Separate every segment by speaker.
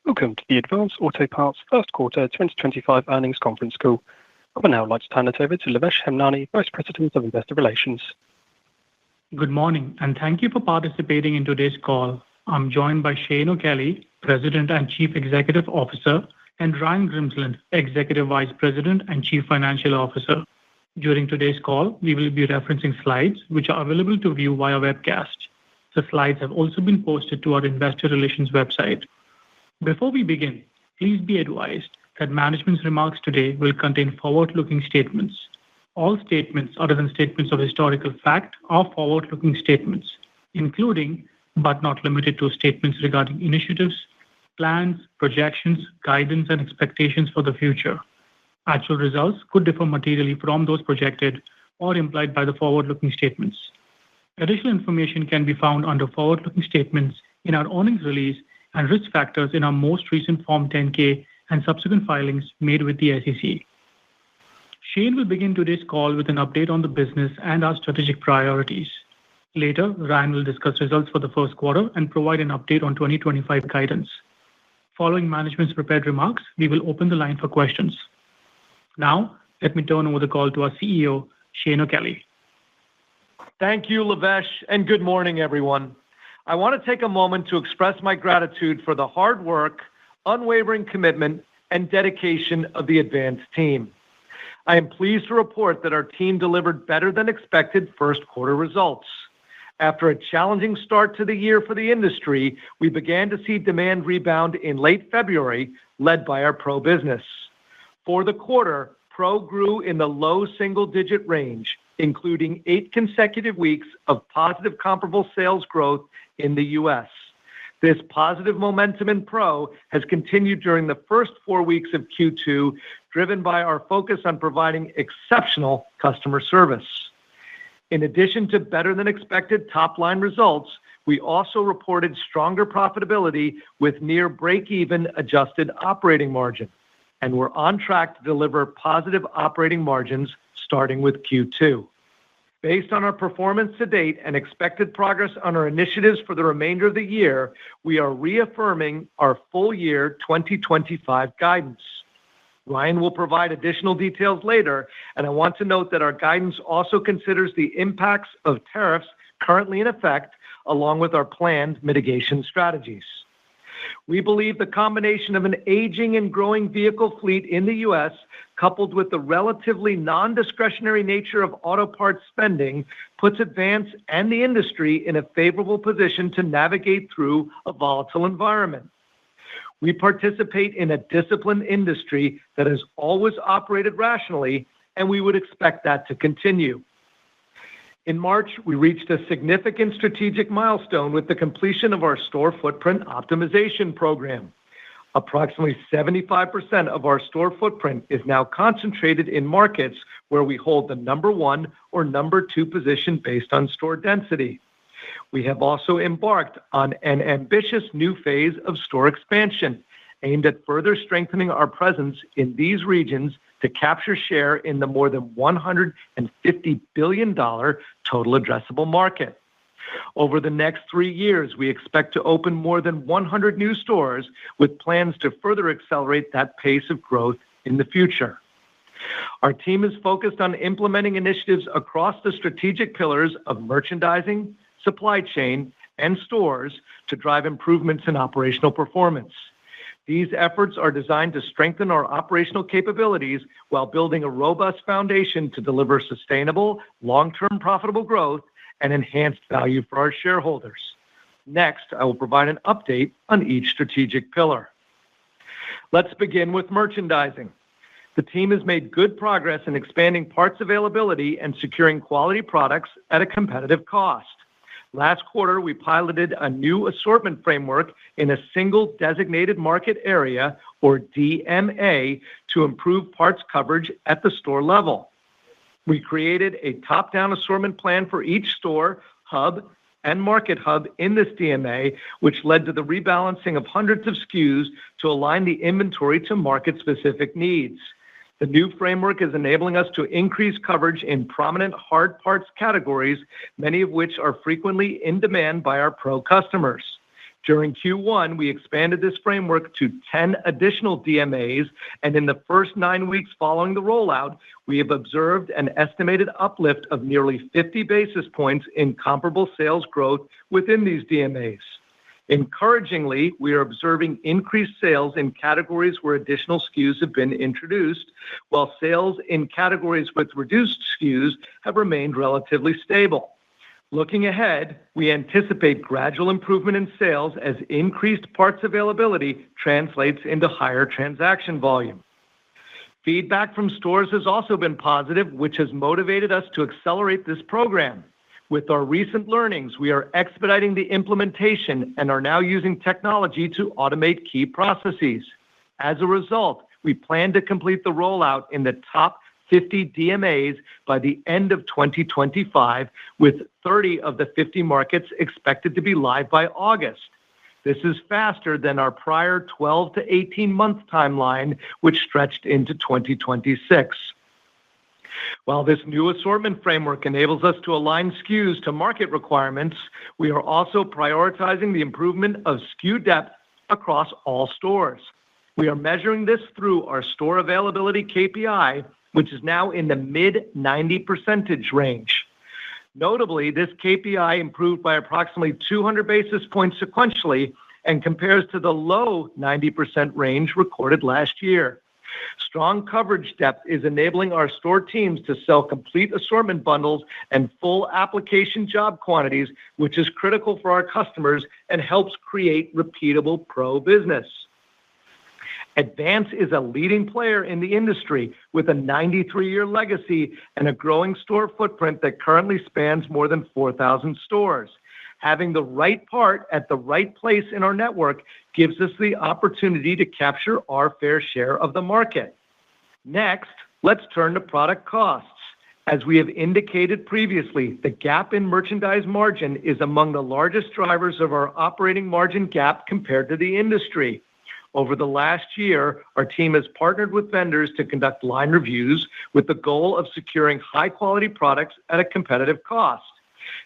Speaker 1: Welcome to the Advanced Auto Parts First Quarter 2025 Earnings Conference Call. I would now like to turn it over to Lavesh Hemnani, Vice President of Investor Relations.
Speaker 2: Good morning, and thank you for participating in today's call. I'm joined by Shane O'Kelly, President and Chief Executive Officer, and Ryan Grimsland, Executive Vice President and Chief Financial Officer. During today's call, we will be referencing slides which are available to view via webcast. The slides have also been posted to our Investor Relations website. Before we begin, please be advised that management's remarks today will contain forward-looking statements. All statements other than statements of historical fact are forward-looking statements, including, but not limited to, statements regarding initiatives, plans, projections, guidance, and expectations for the future. Actual results could differ materially from those projected or implied by the forward-looking statements. Additional information can be found under forward-looking statements in our earnings release and risk factors in our most recent Form 10-K and subsequent filings made with the SEC. Shane will begin today's call with an update on the business and our strategic priorities. Later, Ryan will discuss results for the first quarter and provide an update on 2025 guidance. Following management's prepared remarks, we will open the line for questions. Now, let me turn over the call to our CEO, Shane O'Kelly.
Speaker 3: Thank you, Lavesh, and good morning, everyone. I want to take a moment to express my gratitude for the hard work, unwavering commitment, and dedication of the Advance team. I am pleased to report that our team delivered better than expected first quarter results. After a challenging start to the year for the industry, we began to see demand rebound in late February, led by our Pro business. For the quarter, Pro grew in the low single-digit range, including 8 consecutive weeks of positive comparable sales growth in the U.S. This positive momentum in Pro has continued during the first 4 weeks of Q2, driven by our focus on providing exceptional customer service. In addition to better than expected top-line results, we also reported stronger profitability with near break-even adjusted operating margin, and we're on track to deliver positive operating margins starting with Q2. Based on our performance to date and expected progress on our initiatives for the remainder of the year, we are reaffirming our full year 2025 guidance. Ryan will provide additional details later, and I want to note that our guidance also considers the impacts of tariffs currently in effect, along with our planned mitigation strategies. We believe the combination of an aging and growing vehicle fleet in the U.S., coupled with the relatively non-discretionary nature of auto parts spending, puts Advance and the industry in a favorable position to navigate through a volatile environment. We participate in a disciplined industry that has always operated rationally, and we would expect that to continue. In March, we reached a significant strategic milestone with the completion of our store footprint optimization program. Approximately 75% of our store footprint is now concentrated in markets where we hold the number 1 or number 2 position based on store density. We have also embarked on an ambitious new phase of store expansion aimed at further strengthening our presence in these regions to capture share in the more than $150 billion total addressable market. Over the next 3 years, we expect to open more than 100 new stores with plans to further accelerate that pace of growth in the future. Our team is focused on implementing initiatives across the strategic pillars of merchandising, supply chain, and stores to drive improvements in operational performance. These efforts are designed to strengthen our operational capabilities while building a robust foundation to deliver sustainable, long-term profitable growth and enhanced value for our shareholders. Next, I will provide an update on each strategic pillar. Let's begin with merchandising. The team has made good progress in expanding parts availability and securing quality products at a competitive cost. Last quarter, we piloted a new assortment framework in a single designated market area, or DMA, to improve parts coverage at the store level. We created a top-down assortment plan for each store, hub, and market hub in this DMA, which led to the rebalancing of hundreds of SKUs to align the inventory to market-specific needs. The new framework is enabling us to increase coverage in prominent hard parts categories, many of which are frequently in demand by our Pro customers. During Q1, we expanded this framework to 10 additional DMAs, and in the first 9 weeks following the rollout, we have observed an estimated uplift of nearly 50 basis points in comparable sales growth within these DMAs. Encouragingly, we are observing increased sales in categories where additional SKUs have been introduced, while sales in categories with reduced SKUs have remained relatively stable. Looking ahead, we anticipate gradual improvement in sales as increased parts availability translates into higher transaction volume. Feedback from stores has also been positive, which has motivated us to accelerate this program. With our recent learnings, we are expediting the implementation and are now using technology to automate key processes. As a result, we plan to complete the rollout in the top 50 DMAs by the end of 2025, with 30 of the 50 markets expected to be live by August. This is faster than our prior 12 to 18-month timeline, which stretched into 2026. While this new assortment framework enables us to align SKUs to market requirements, we are also prioritizing the improvement of SKU depth across all stores. We are measuring this through our store availability KPI, which is now in the mid-90% range. Notably, this KPI improved by approximately 200 basis points sequentially and compares to the low 90% range recorded last year. Strong coverage depth is enabling our store teams to sell complete assortment bundles and full application job quantities, which is critical for our customers and helps create repeatable pro business. Advance is a leading player in the industry with a 93-year legacy and a growing store footprint that currently spans more than 4,000 stores. Having the right part at the right place in our network gives us the opportunity to capture our fair share of the market. Next, let's turn to product costs. As we have indicated previously, the gap in merchandise margin is among the largest drivers of our operating margin gap compared to the industry. Over the last year, our team has partnered with vendors to conduct line reviews with the goal of securing high-quality products at a competitive cost.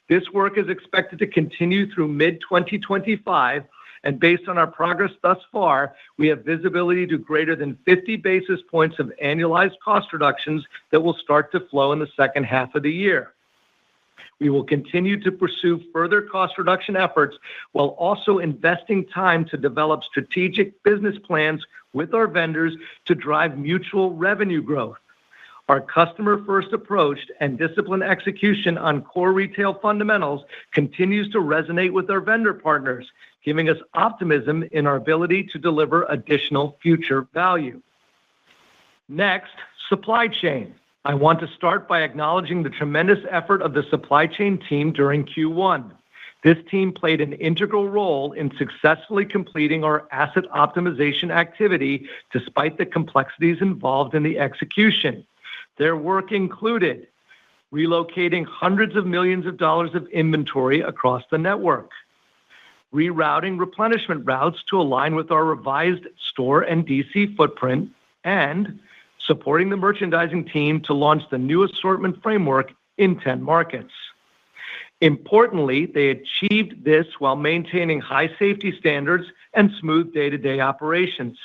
Speaker 3: This work is expected to continue through mid-2025, and based on our progress thus far, we have visibility to greater than 50 basis points of annualized cost reductions that will start to flow in the second half of the year. We will continue to pursue further cost reduction efforts while also investing time to develop strategic business plans with our vendors to drive mutual revenue growth. Our customer-first approach and disciplined execution on core retail fundamentals continues to resonate with our vendor partners, giving us optimism in our ability to deliver additional future value. Next, supply chain. I want to start by acknowledging the tremendous effort of the supply chain team during Q1. This team played an integral role in successfully completing our asset optimization activity despite the complexities involved in the execution. Their work included relocating hundreds of millions of dollars of inventory across the network, rerouting replenishment routes to align with our revised store and DC footprint, and supporting the merchandising team to launch the new assortment framework in 10 markets. Importantly, they achieved this while maintaining high safety standards and smooth day-to-day operations.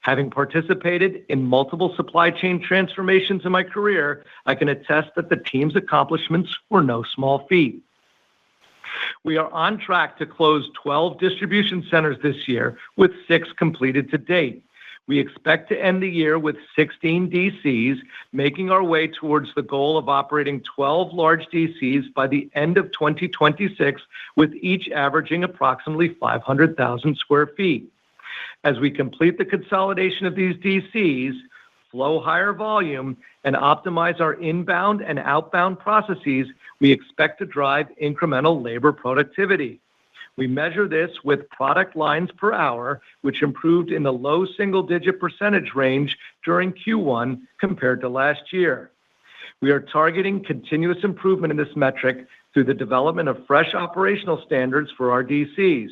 Speaker 3: Having participated in multiple supply chain transformations in my career, I can attest that the team's accomplishments were no small feat. We are on track to close 12 distribution centers this year, with 6 completed to date. We expect to end the year with 16 DCs, making our way towards the goal of operating 12 large DCs by the end of 2026, with each averaging approximately 500,000 square feet. As we complete the consolidation of these DCs, flow higher volume, and optimize our inbound and outbound processes, we expect to drive incremental labor productivity. We measure this with product lines per hour, which improved in the low single-digit % range during Q1 compared to last year. We are targeting continuous improvement in this metric through the development of fresh operational standards for our DCs.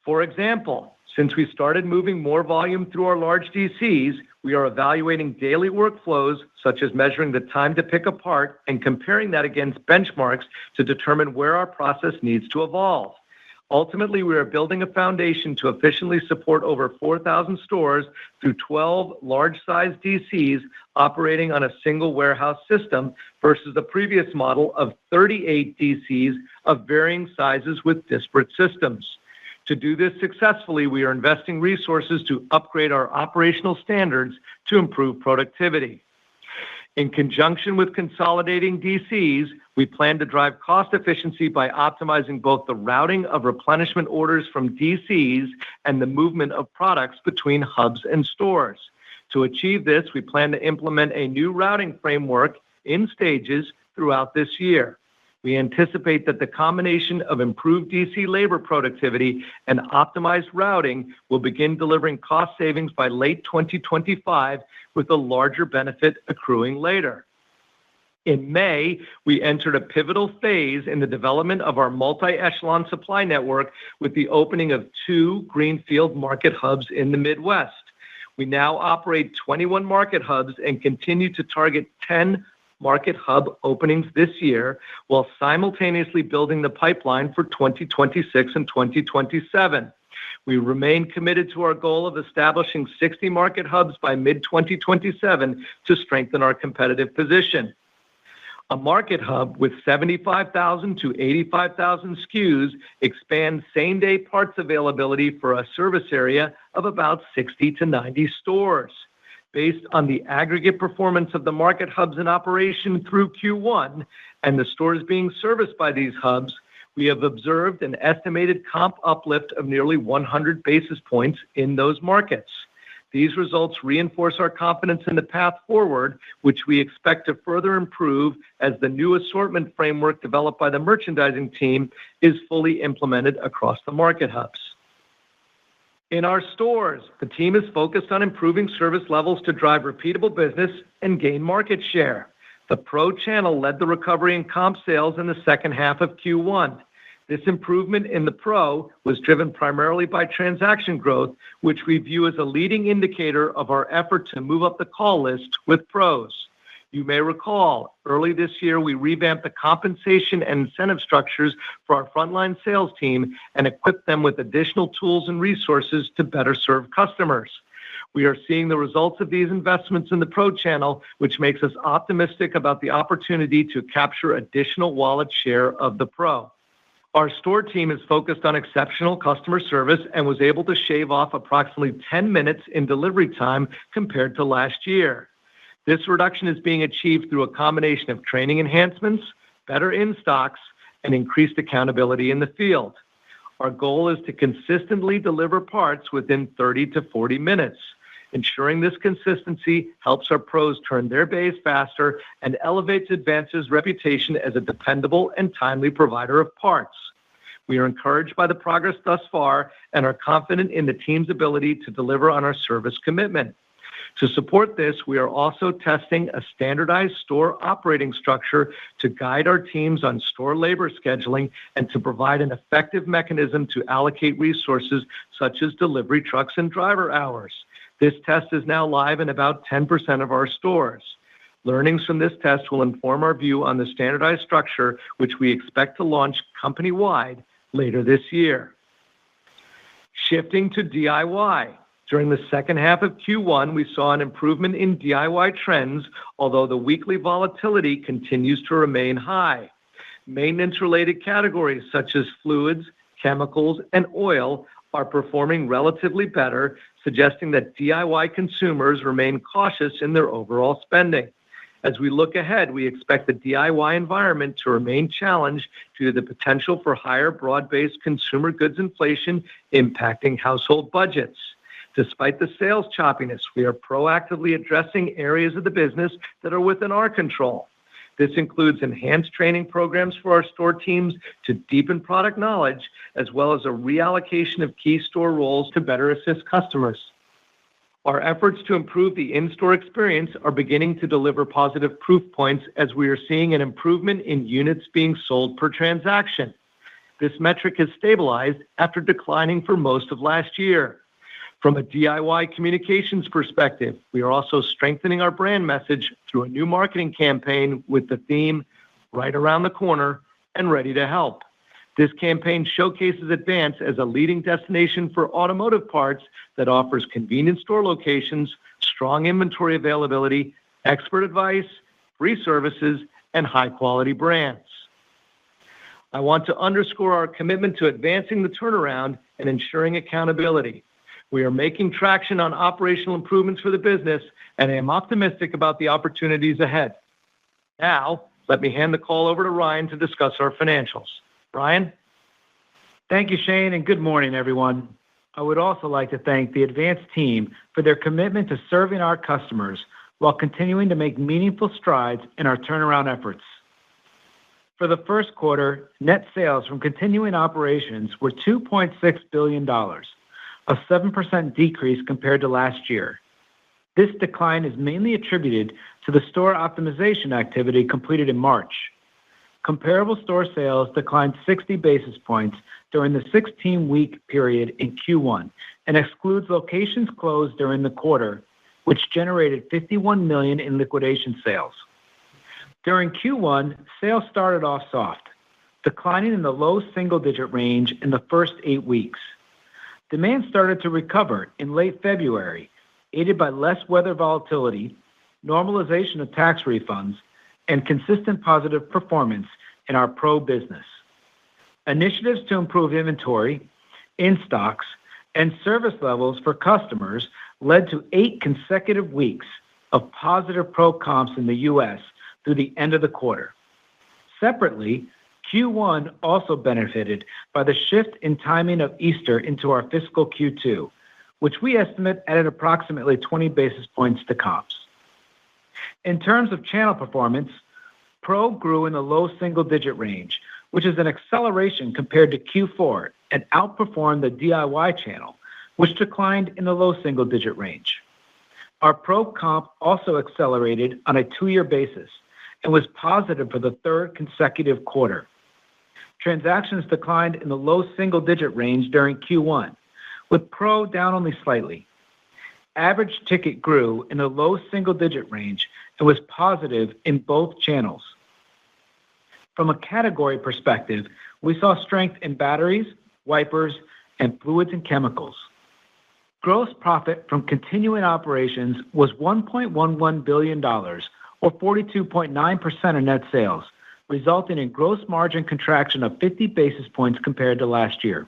Speaker 3: For example, since we started moving more volume through our large DCs, we are evaluating daily workflows, such as measuring the time to pick a part and comparing that against benchmarks to determine where our process needs to evolve. Ultimately, we are building a foundation to efficiently support over 4,000 stores through 12 large-sized DCs operating on a single warehouse system versus the previous model of 38 DCs of varying sizes with disparate systems. To do this successfully, we are investing resources to upgrade our operational standards to improve productivity. In conjunction with consolidating DCs, we plan to drive cost efficiency by optimizing both the routing of replenishment orders from DCs and the movement of products between hubs and stores. To achieve this, we plan to implement a new routing framework in stages throughout this year. We anticipate that the combination of improved DC labor productivity and optimized routing will begin delivering cost savings by late 2025, with a larger benefit accruing later. In May, we entered a pivotal phase in the development of our multi-echelon supply network with the opening of 2 greenfield market hubs in the Midwest. We now operate 21 market hubs and continue to target 10 market hub openings this year, while simultaneously building the pipeline for 2026 and 2027. We remain committed to our goal of establishing 60 market hubs by mid-2027 to strengthen our competitive position. A market hub with 75,000 to 85,000 SKUs expands same-day parts availability for a service area of about 60 to 90 stores. Based on the aggregate performance of the market hubs in operation through Q1 and the stores being serviced by these hubs, we have observed an estimated comp uplift of nearly 100 basis points in those markets. These results reinforce our confidence in the path forward, which we expect to further improve as the new assortment framework developed by the merchandising team is fully implemented across the market hubs. In our stores, the team is focused on improving service levels to drive repeatable business and gain market share. The Pro channel led the recovery in comp sales in the second half of Q1. This improvement in the Pro was driven primarily by transaction growth, which we view as a leading indicator of our effort to move up the call list with Pros. You may recall, early this year, we revamped the compensation and incentive structures for our frontline sales team and equipped them with additional tools and resources to better serve customers. We are seeing the results of these investments in the Pro channel, which makes us optimistic about the opportunity to capture additional wallet share of the Pro. Our store team is focused on exceptional customer service and was able to shave off approximately 10 minutes in delivery time compared to last year. This reduction is being achieved through a combination of training enhancements, better in-stocks, and increased accountability in the field. Our goal is to consistently deliver parts within 30 to 40 minutes. Ensuring this consistency helps our Pros turn their bays faster and elevates Advance's reputation as a dependable and timely provider of parts. We are encouraged by the progress thus far and are confident in the team's ability to deliver on our service commitment. To support this, we are also testing a standardized store operating structure to guide our teams on store labor scheduling and to provide an effective mechanism to allocate resources such as delivery trucks and driver hours. This test is now live in about 10% of our stores. Learnings from this test will inform our view on the standardized structure, which we expect to launch company-wide later this year. Shifting to DIY. During the second half of Q1, we saw an improvement in DIY trends, although the weekly volatility continues to remain high. Maintenance-related categories such as fluids, chemicals, and oil are performing relatively better, suggesting that DIY consumers remain cautious in their overall spending. As we look ahead, we expect the DIY environment to remain challenged due to the potential for higher broad-based consumer goods inflation impacting household budgets. Despite the sales choppiness, we are proactively addressing areas of the business that are within our control. This includes enhanced training programs for our store teams to deepen product knowledge, as well as a reallocation of key store roles to better assist customers. Our efforts to improve the in-store experience are beginning to deliver positive proof points as we are seeing an improvement in units being sold per transaction. This metric has stabilized after declining for most of last year. From a DIY communications perspective, we are also strengthening our brand message through a new marketing campaign with the theme, "Right Around the Corner and Ready to Help." This campaign showcases Advance as a leading destination for automotive parts that offers convenient store locations, strong inventory availability, expert advice, free services, and high-quality brands. I want to underscore our commitment to advancing the turnaround and ensuring accountability. We are making traction on operational improvements for the business, and I am optimistic about the opportunities ahead. Now, let me hand the call over to Ryan to discuss our financials. Ryan?
Speaker 4: Thank you, Shane, and good morning, everyone. I would also like to thank the Advance team for their commitment to serving our customers while continuing to make meaningful strides in our turnaround efforts. For the first quarter, net sales from continuing operations were $2.6 billion, a 7% decrease compared to last year. This decline is mainly attributed to the store optimization activity completed in March. Comparable store sales declined 60 basis points during the 16-week period in Q1 and excludes locations closed during the quarter, which generated $51 million in liquidation sales. During Q1, sales started off soft, declining in the low single-digit range in the first 8 weeks. Demand started to recover in late February, aided by less weather volatility, normalization of tax refunds, and consistent positive performance in our pro business. Initiatives to improve inventory, in-stocks, and service levels for customers led to 8 consecutive weeks of positive pro comps in the U.S. through the end of the quarter. Separately, Q1 also benefited by the shift in timing of Easter into our fiscal Q2, which we estimate added approximately 20 basis points to comps. In terms of channel performance, Pro grew in the low single-digit range, which is an acceleration compared to Q4 and outperformed the DIY channel, which declined in the low single-digit range. Our Pro comp also accelerated on a 2-year basis and was positive for the 3rd consecutive quarter. Transactions declined in the low single-digit range during Q1, with Pro down only slightly. Average ticket grew in the low single-digit range and was positive in both channels. From a category perspective, we saw strength in batteries, wipers, and fluids and chemicals. Gross profit from continuing operations was $1.11 billion, or 42.9% of net sales, resulting in gross margin contraction of 50 basis points compared to last year.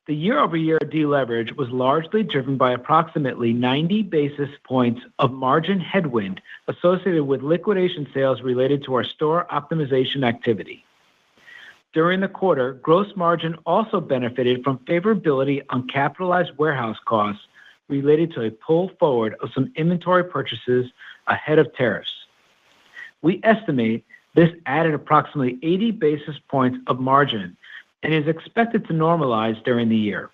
Speaker 4: The year-over-year deleverage was largely driven by approximately 90 basis points of margin headwind associated with liquidation sales related to our store optimization activity. During the quarter, gross margin also benefited from favorability on capitalized warehouse costs related to a pull forward of some inventory purchases ahead of tariffs. We estimate this added approximately 80 basis points of margin and is expected to normalize during the year.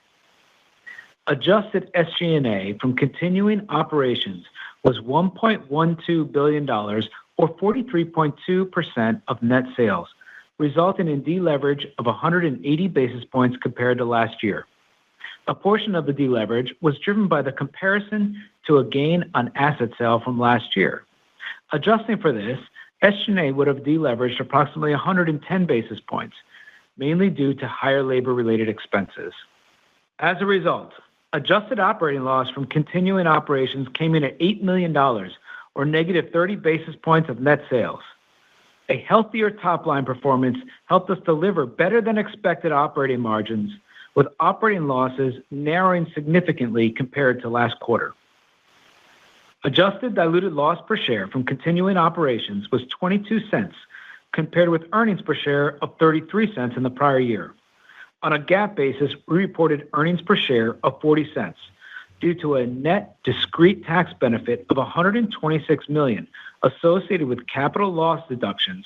Speaker 4: Adjusted SG&A from continuing operations was $1.12 billion, or 43.2% of net sales, resulting in deleverage of 180 basis points compared to last year. A portion of the deleverage was driven by the comparison to a gain on asset sale from last year. Adjusting for this, SG&A would have deleveraged approximately 110 basis points, mainly due to higher labor-related expenses. As a result, adjusted operating loss from continuing operations came in at $8 million, or negative 30 basis points of net sales. A healthier top-line performance helped us deliver better than expected operating margins, with operating losses narrowing significantly compared to last quarter. Adjusted diluted loss per share from continuing operations was 22 cents, compared with earnings per share of 33 cents in the prior year. On a GAAP basis, we reported earnings per share of 40 cents due to a net discrete tax benefit of $126 million associated with capital loss deductions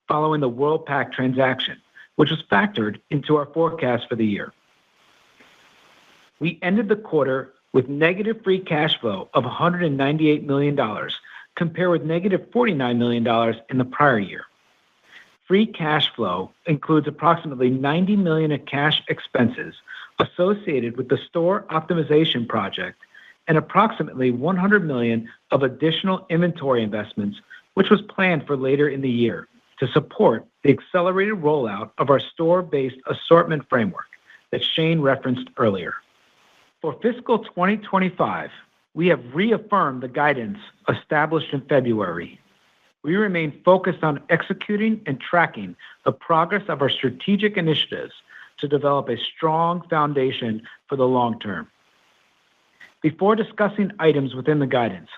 Speaker 4: following the Worldpac transaction, which was factored into our forecast for the year. We ended the quarter with negative free cash flow of $198 million, compared with negative $49 million in the prior year. Free cash flow includes approximately $90 million in cash expenses associated with the store optimization project and approximately $100 million of additional inventory investments, which was planned for later in the year, to support the accelerated rollout of our store-based assortment framework that Shane referenced earlier. For fiscal 2025, we have reaffirmed the guidance established in February. We remain focused on executing and tracking the progress of our strategic initiatives to develop a strong foundation for the long term. Before discussing items within the guidance,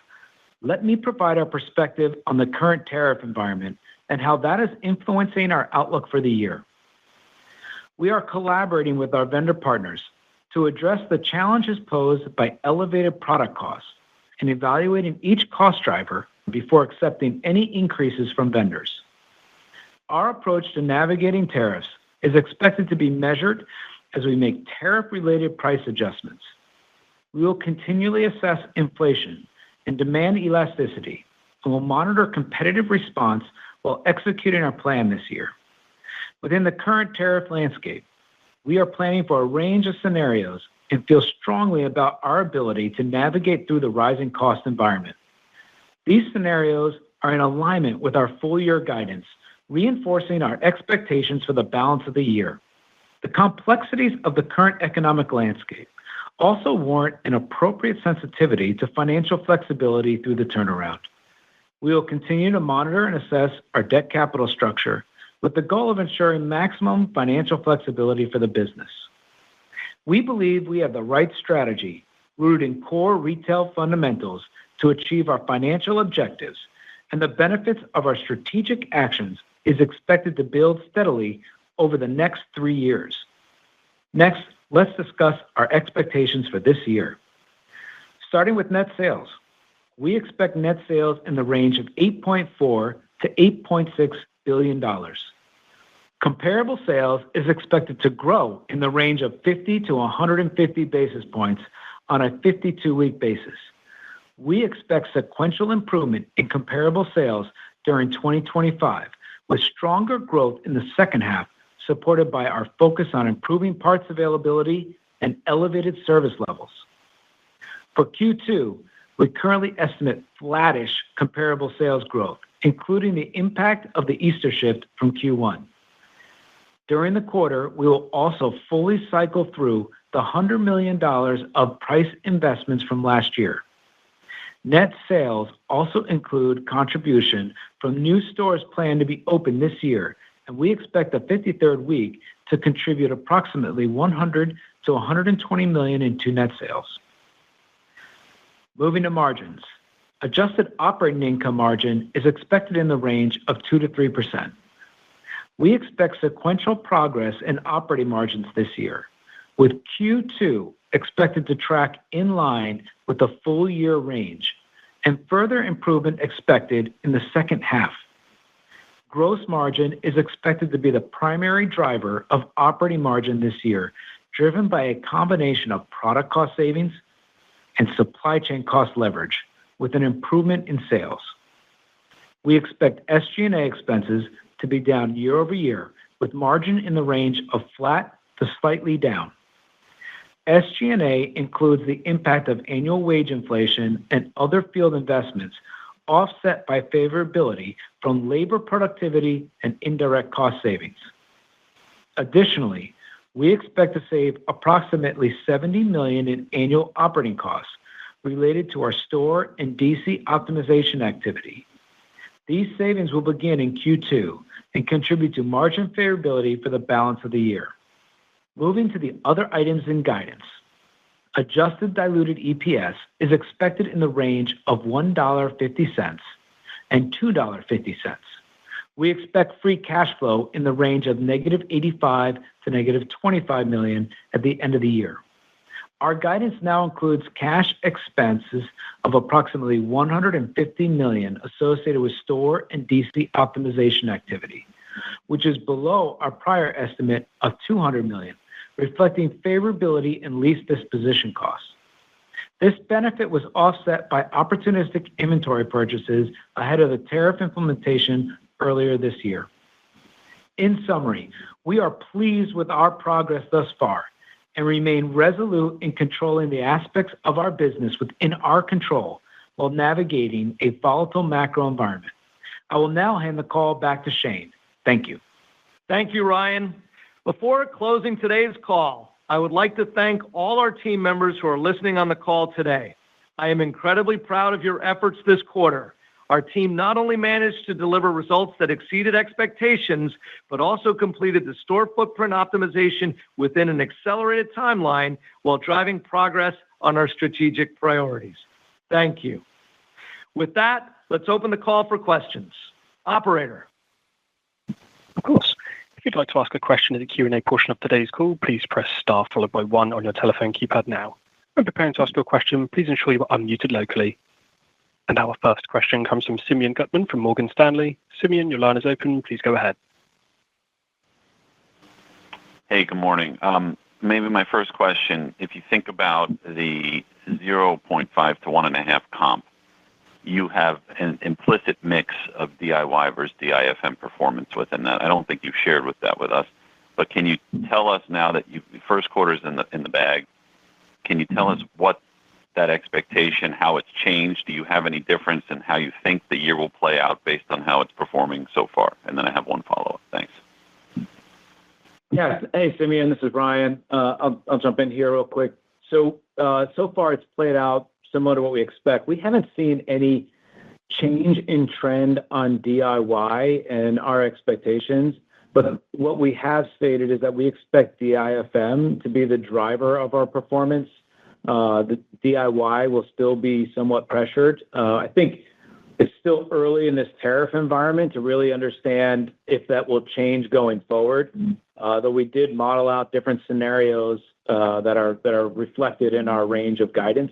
Speaker 4: let me provide our perspective on the current tariff environment and how that is influencing our outlook for the year. We are collaborating with our vendor partners to address the challenges posed by elevated product costs and evaluating each cost driver before accepting any increases from vendors. Our approach to navigating tariffs is expected to be measured as we make tariff-related price adjustments. We will continually assess inflation and demand elasticity, and will monitor competitive response while executing our plan this year. Within the current tariff landscape, we are planning for a range of scenarios and feel strongly about our ability to navigate through the rising cost environment. These scenarios are in alignment with our full-year guidance, reinforcing our expectations for the balance of the year. The complexities of the current economic landscape also warrant an appropriate sensitivity to financial flexibility through the turnaround. We will continue to monitor and assess our debt capital structure with the goal of ensuring maximum financial flexibility for the business. We believe we have the right strategy rooted in core retail fundamentals to achieve our financial objectives, and the benefits of our strategic actions is expected to build steadily over the next 3 years. Next, let's discuss our expectations for this year. Starting with net sales, we expect net sales in the range of $8.4 to $8.6 billion. Comparable sales is expected to grow in the range of 50 to 150 basis points on a 52-week basis. We expect sequential improvement in comparable sales during 2025, with stronger growth in the second half, supported by our focus on improving parts availability and elevated service levels. For Q2, we currently estimate flattish comparable sales growth, including the impact of the Easter shift from Q1. During the quarter, we will also fully cycle through the $100 million of price investments from last year. Net sales also include contribution from new stores planned to be open this year, and we expect the 53rd week to contribute approximately $100 to $120 million into net sales. Moving to margins, adjusted operating income margin is expected in the range of 2 to 3%. We expect sequential progress in operating margins this year, with Q2 expected to track in line with the full-year range, and further improvement expected in the second half. Gross margin is expected to be the primary driver of operating margin this year, driven by a combination of product cost savings and supply chain cost leverage, with an improvement in sales. We expect SG&A expenses to be down year over year, with margin in the range of flat to slightly down. SG&A includes the impact of annual wage inflation and other field investments, offset by favorability from labor productivity and indirect cost savings. Additionally, we expect to save approximately $70 million in annual operating costs related to our store and DC optimization activity. These savings will begin in Q2 and contribute to margin favorability for the balance of the year. Moving to the other items in guidance, adjusted diluted EPS is expected in the range of $1.50 and $2.50. We expect free cash flow in the range of negative $85 to negative $25 million at the end of the year. Our guidance now includes cash expenses of approximately $150 million associated with store and DC optimization activity, which is below our prior estimate of $200 million, reflecting favorability in lease disposition costs. This benefit was offset by opportunistic inventory purchases ahead of the tariff implementation earlier this year. In summary, we are pleased with our progress thus far and remain resolute in controlling the aspects of our business within our control while navigating a volatile macro environment. I will now hand the call back to Shane. Thank you.
Speaker 3: Thank you, Ryan. Before closing today's call, I would like to thank all our team members who are listening on the call today. I am incredibly proud of your efforts this quarter. Our team not only managed to deliver results that exceeded expectations, but also completed the store footprint optimization within an accelerated timeline while driving progress on our strategic priorities. Thank you. With that, let's open the call for questions. Operator.
Speaker 1: Of course. If you'd like to ask a question in the Q&A portion of today's call, please press star followed by 1 on your telephone keypad now. When preparing to ask your question, please ensure you are unmuted locally. And our first question comes from Simeon Gutman from Morgan Stanley. Simeon, your line is open. Please go ahead.
Speaker 5: Hey, good morning. Maybe my first question, if you think about the 0.5 to 1.5 comp, you have an implicit mix of DIY versus DIFM performance within that. I don't think you've shared that with us, but can you tell us now that the first quarter is in the bag? Can you tell us what that expectation, how it's changed? Do you have any difference in how you think the year will play out based on how it's performing so far? And then I have one follow-up. Thanks.
Speaker 4: Yeah. Hey, Simeon, this is Ryan. I'll jump in here real quick. So far it's played out similar to what we expect. We haven't seen any change in trend on DIY and our expectations, but what we have stated is that we expect DIFM to be the driver of our performance. The DIY will still be somewhat pressured. I think it's still early in this tariff environment to really understand if that will change going forward. Though we did model out different scenarios that are reflected in our range of guidance.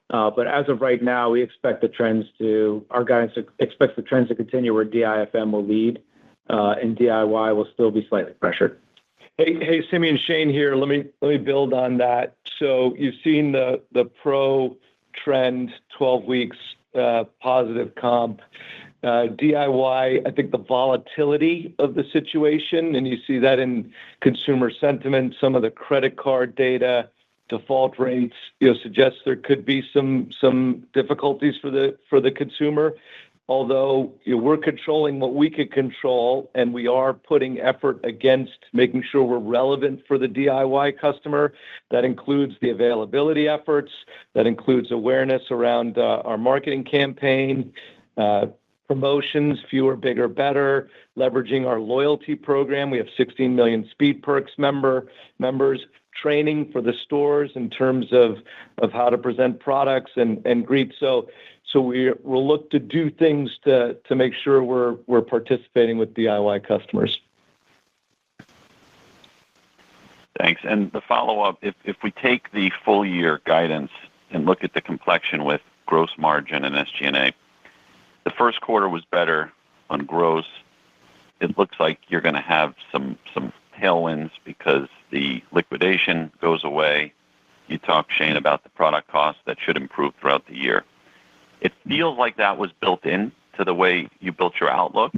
Speaker 4: But as of right now, we expect our guidance expects the trends to continue where DIFM will lead, and DIY will still be slightly pressured.
Speaker 3: Hey, Simeon, Shane here. Let me build on that. So you've seen the pro trend 12 weeks positive comp. DIY, I think the volatility of the situation, and you see that in consumer sentiment, some of the credit card data, default rates, suggests there could be some difficulties for the consumer. Although we're controlling what we can control, and we are putting effort against making sure we're relevant for the DIY customer. That includes the availability efforts. That includes awareness around our marketing campaign, promotions, fewer, bigger, better, leveraging our loyalty program. We have 16 million Speed Perks members, training for the stores in terms of how to present products and greet. So we'll look to do things to make sure we're participating with DIY customers.
Speaker 5: Thanks. And the follow-up, if we take the full year guidance and look at the complexion with gross margin and SG&A, the first quarter was better on gross. It looks like you're going to have some tailwinds because the liquidation goes away. You talked, Shane, about the product costs that should improve throughout the year. It feels like that was built in to the way you built your outlook,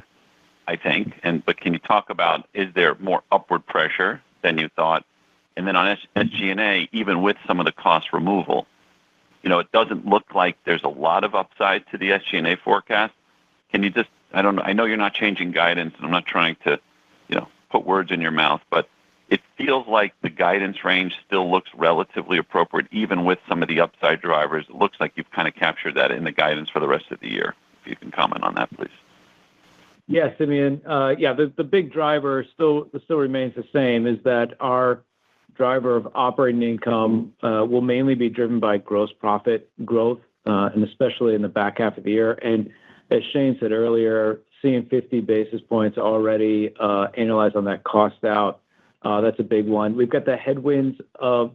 Speaker 5: I think. But can you talk about, is there more upward pressure than you thought? And then on SG&A, even with some of the cost removal, it doesn't look like there's a lot of upside to the SG&A forecast. Can you just, I don't know, I know you're not changing guidance, and I'm not trying to, put words in your mouth, but it feels like the guidance range still looks relatively appropriate, even with some of the upside drivers. It looks like you've kind of captured that in the guidance for the rest of the year. If you can comment on that, please.
Speaker 4: Yeah, Simeon. The big driver still remains the same, is that our driver of operating income will mainly be driven by gross profit growth, and especially in the back half of the year. And as Shane said earlier, seeing 50 basis points already annualized on that cost out, that's a big one. We've got the headwinds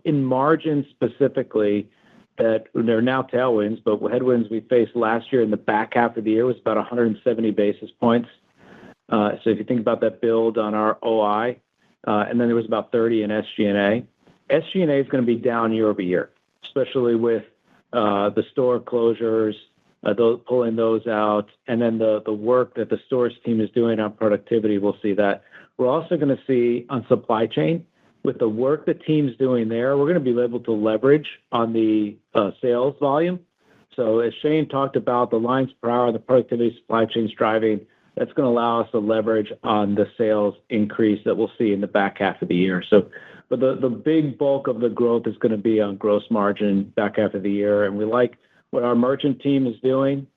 Speaker 4: in margin specifically, that they're now tailwinds, but headwinds we faced last year in the back half of the year was about 170 basis points. So if you think about that build on our OI, and then there was about 30 in SG&A. SG&A is going to be down year over year, especially with the store closures, pulling those out, and then the work that the stores team is doing on productivity. We'll see that. We're also going to see on supply chain, with the work the team's doing there, we're going to be able to leverage on the sales volume. So as Shane talked about, the lines per hour, the productivity supply chain is driving that's going to allow us to leverage on the sales increase that we'll see in the back half of the year. But the big bulk of the growth is going to be on gross margin back half of the year. And we like what our merchant team is doing,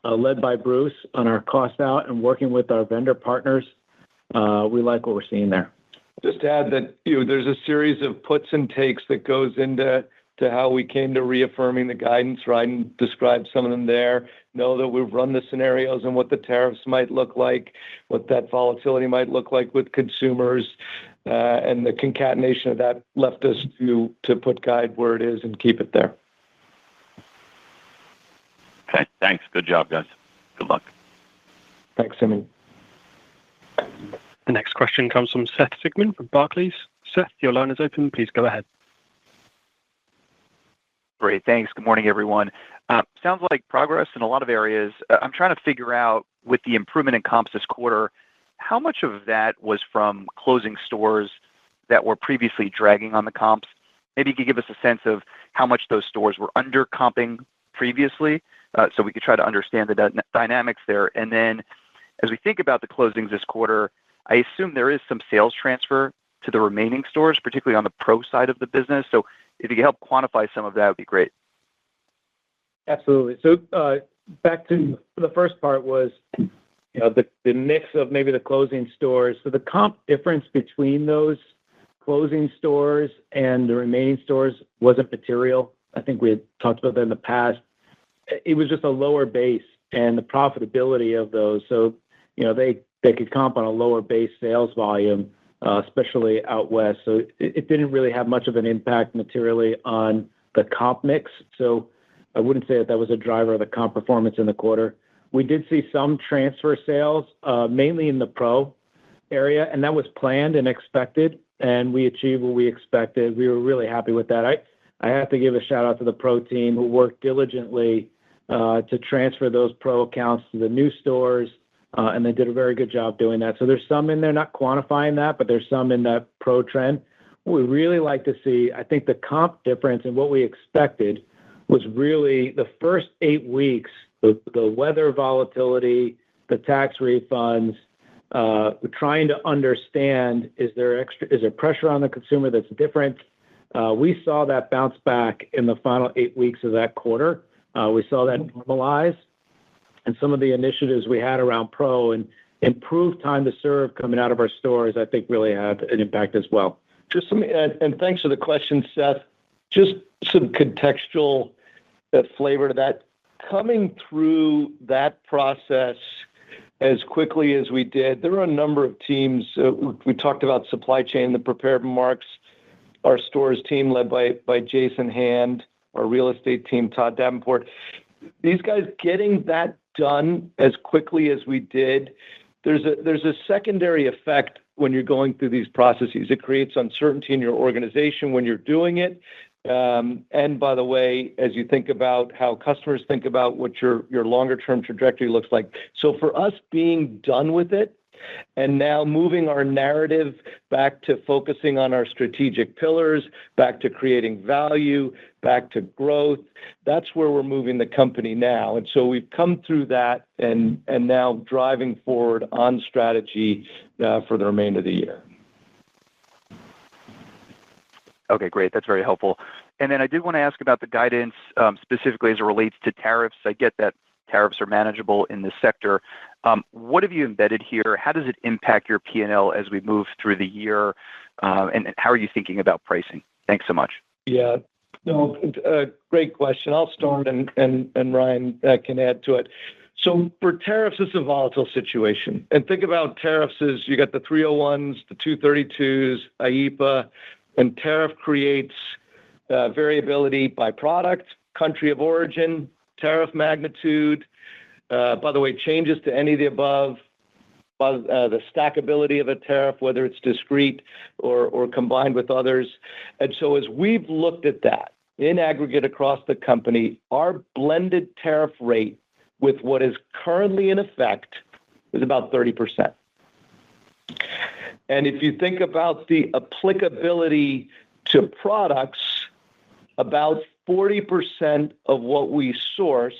Speaker 4: led by Bruce on our cost out and working with our vendor partners. We like what we're seeing there.
Speaker 3: Just to add that there's a series of puts and takes that goes into how we came to reaffirming the guidance. Ryan described some of them there. Know that we've run the scenarios and what the tariffs might look like, what that volatility might look like with consumers, and the concatenation of that left us to put guide where it is and keep it there.
Speaker 5: Okay, thanks. Good job, guys. Good luck.
Speaker 3: Thanks, Simeon.
Speaker 1: The next question comes from Seth Sigman from Barclays. Seth, your line is open. Please go ahead.
Speaker 6: Great. Thanks. Good morning, everyone. Sounds like progress in a lot of areas. I'm trying to figure out, with the improvement in comps this quarter, how much of that was from closing stores that were previously dragging on the comps? Maybe you could give us a sense of how much those stores were under comping previously, so we could try to understand the dynamics there. And then as we think about the closings this quarter, I assume there is some sales transfer to the remaining stores, particularly on the pro side of the business. So if you could help quantify some of that, would be great.
Speaker 4: Absolutely. So back to the first part was, the mix of maybe the closing stores. So the comp difference between those closing stores and the remaining stores wasn't material. I think we had talked about that in the past. It was just a lower base and the profitability of those. So, they could comp on a lower base sales volume, especially out west. So it didn't really have much of an impact materially on the comp mix. So I wouldn't say that was a driver of the comp performance in the quarter. We did see some transfer sales, mainly in the pro area, and that was planned and expected, and we achieved what we expected. We were really happy with that. I have to give a shout out to the pro team who worked diligently to transfer those pro accounts to the new stores, and they did a very good job doing that. So there's some in there, not quantifying that, but there's some in that pro trend. What we really like to see, I think the comp difference and what we expected was really the first 8 weeks, the weather volatility, the tax refunds. We're trying to understand, is there pressure on the consumer that's different? We saw that bounce back in the final 8 weeks of that quarter. We saw that normalize. And some of the initiatives we had around pro and improved time to serve coming out of our stores, I think really had an impact as well.
Speaker 3: And thanks for the question, Seth. Just some contextual flavor to that. Coming through that process as quickly as we did, there were a number of teams. We talked about supply chain, the prepared remarks, our stores team led by Jason Hand, our real estate team, Todd Davenport. These guys getting that done as quickly as we did, there's a secondary effect when you're going through these processes. It creates uncertainty in your organization when you're doing it. And by the way, as you think about how customers think about what your longer term trajectory looks like. So for us being done with it and now moving our narrative back to focusing on our strategic pillars, back to creating value, back to growth, that's where we're moving the company now. And so we've come through that and now driving forward on strategy for the remainder of the year.
Speaker 6: Okay, great. That's very helpful. And then I did want to ask about the guidance, specifically as it relates to tariffs. I get that tariffs are manageable in this sector. What have you embedded here? How does it impact your P&L as we move through the year? And how are you thinking about pricing? Thanks so much.
Speaker 3: Yeah, no, great question. I'll start and Ryan can add to it. So for tariffs, it's a volatile situation. And think about tariffs as you got the 301s, the 232s, AAP, and tariff creates variability by product, country of origin, tariff magnitude, by the way, changes to any of the above, the stackability of a tariff, whether it's discrete or combined with others. And so as we've looked at that in aggregate across the company, our blended tariff rate with what is currently in effect is about 30%. And if you think about the applicability to products, about 40% of what we source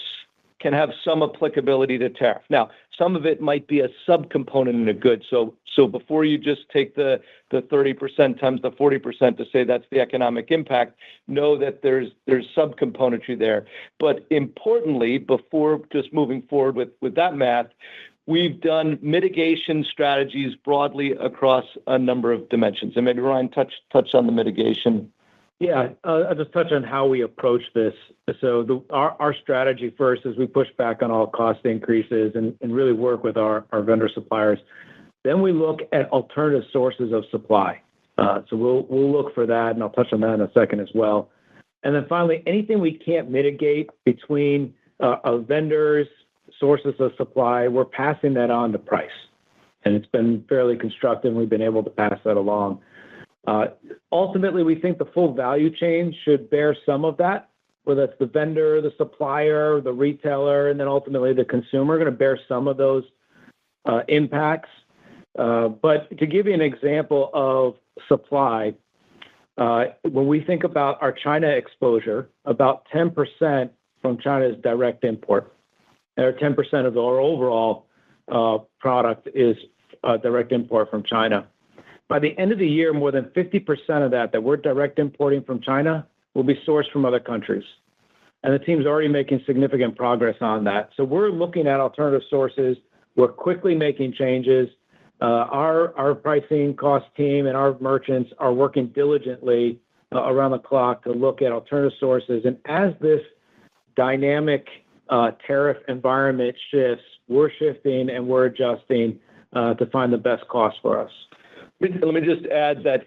Speaker 3: can have some applicability to tariff. Now, some of it might be a subcomponent in a good. So before you just take the 30% times the 40% to say that's the economic impact, know that there's subcomponentry there. But importantly, before just moving forward with that math, we've done mitigation strategies broadly across a number of dimensions. And maybe Ryan touch on the mitigation.
Speaker 4: Yeah, I'll just touch on how we approach this. So our strategy first is we push back on all cost increases and really work with our vendor suppliers. Then we look at alternative sources of supply. So we'll look for that, and I'll touch on that in a second as well. And then finally, anything we can't mitigate between vendors, sources of supply, we're passing that on to price. And it's been fairly constructive, and we've been able to pass that along. Ultimately, we think the full value chain should bear some of that, whether it's the vendor, the supplier, the retailer, and then ultimately the consumer are going to bear some of those impacts. But to give you an example of supply, when we think about our China exposure, about 10% from China is direct import. Or 10% of our overall product is direct import from China. By the end of the year, more than 50% of that we're direct importing from China will be sourced from other countries. And the team's already making significant progress on that. So we're looking at alternative sources. We're quickly making changes. Our pricing cost team and our merchants are working diligently around the clock to look at alternative sources. And as this dynamic tariff environment shifts, we're shifting and we're adjusting to find the best cost for us.
Speaker 3: Let me just add that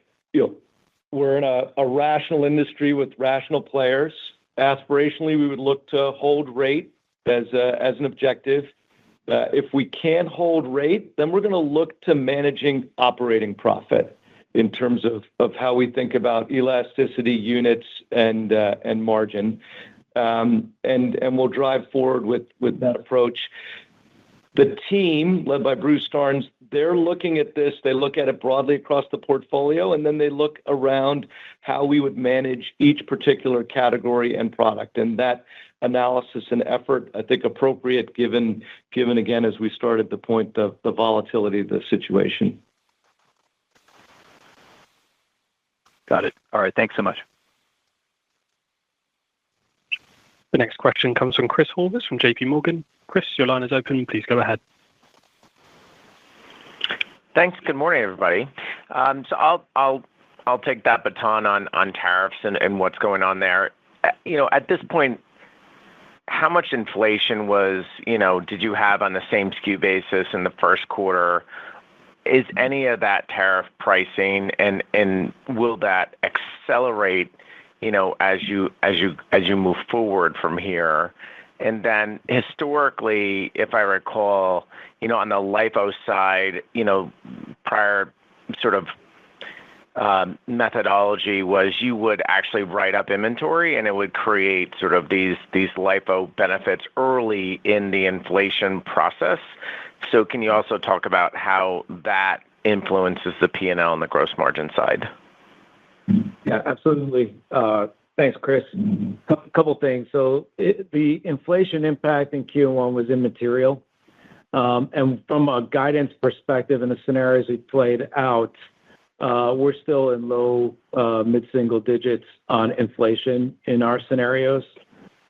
Speaker 3: we're in a rational industry with rational players. Aspirationally, we would look to hold rate as an objective. If we can't hold rate, then we're going to look to managing operating profit in terms of how we think about elasticity, units, and margin. And we'll drive forward with that approach. The team, led by Bruce Starnes, they're looking at this. They look at it broadly across the portfolio, and then they look around how we would manage each particular category and product. And that analysis and effort, I think, appropriate given again, as we started the point, the volatility of the situation.
Speaker 6: Got it. All right. Thanks so much.
Speaker 1: The next question comes from Chris Horvers from JP Morgan. Chris, your line is open. Please go ahead.
Speaker 7: Thanks. Good morning, everybody. So I'll take that baton on tariffs and what's going on there. At this point, how much inflation did you have on the same SKU basis in the first quarter? Is any of that tariff pricing, and will that accelerate as you move forward from here? And then historically, if I recall, on the LIFO side, prior sort of methodology was you would actually write up inventory and it would create sort of these LIFO benefits early in the inflation process. So can you also talk about how that influences the P&L on the gross margin side?
Speaker 4: Yeah, absolutely. Thanks, Chris. A couple things. So the inflation impact in Q1 was immaterial. And from a guidance perspective and the scenarios we played out, we're still in low mid-single digits on inflation in our scenarios.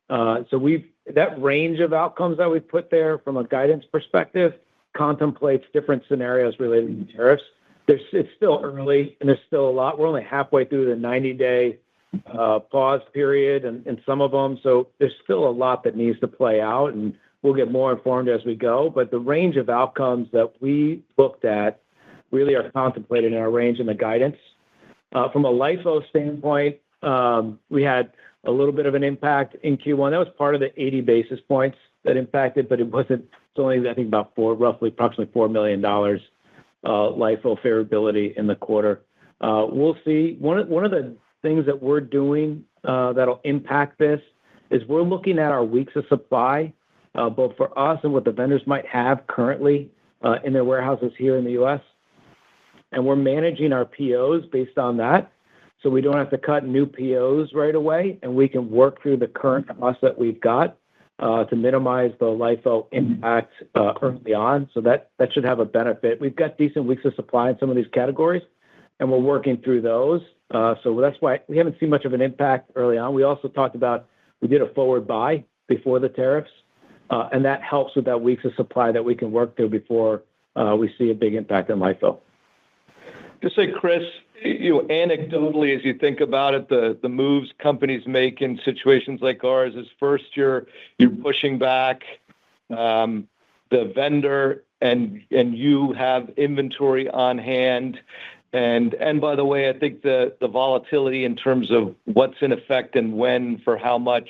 Speaker 4: So that range of outcomes that we put there from a guidance perspective contemplates different scenarios related to tariffs. It's still early, and there's still a lot. We're only halfway through the 90-day pause period and some of them. So there's still a lot that needs to play out, and we'll get more informed as we go. But the range of outcomes that we looked at really are contemplated in our range in the guidance. From a LIFO standpoint, we had a little bit of an impact in Q1. That was part of the 80 basis points that impacted, but it's only, I think, about approximately $4 million LIFO favorability in the quarter. We'll see. One of the things that we're doing that'll impact this is we're looking at our weeks of supply, both for us and what the vendors might have currently in their warehouses here in the U.S. And we're managing our POs based on that, so we don't have to cut new POs right away, and we can work through the current costs that we've got to minimize the LIFO impact early on. So that should have a benefit. We've got decent weeks of supply in some of these categories, and we're working through those. So that's why we haven't seen much of an impact early on. We also talked about we did a forward buy before the tariffs, and that helps with that weeks of supply that we can work through before we see a big impact on LIFO.
Speaker 3: Just say, Chris, anecdotally, as you think about it, the moves companies make in situations like ours is first you're pushing back the vendor, and you have inventory on hand. And by the way, I think the volatility in terms of what's in effect and when for how much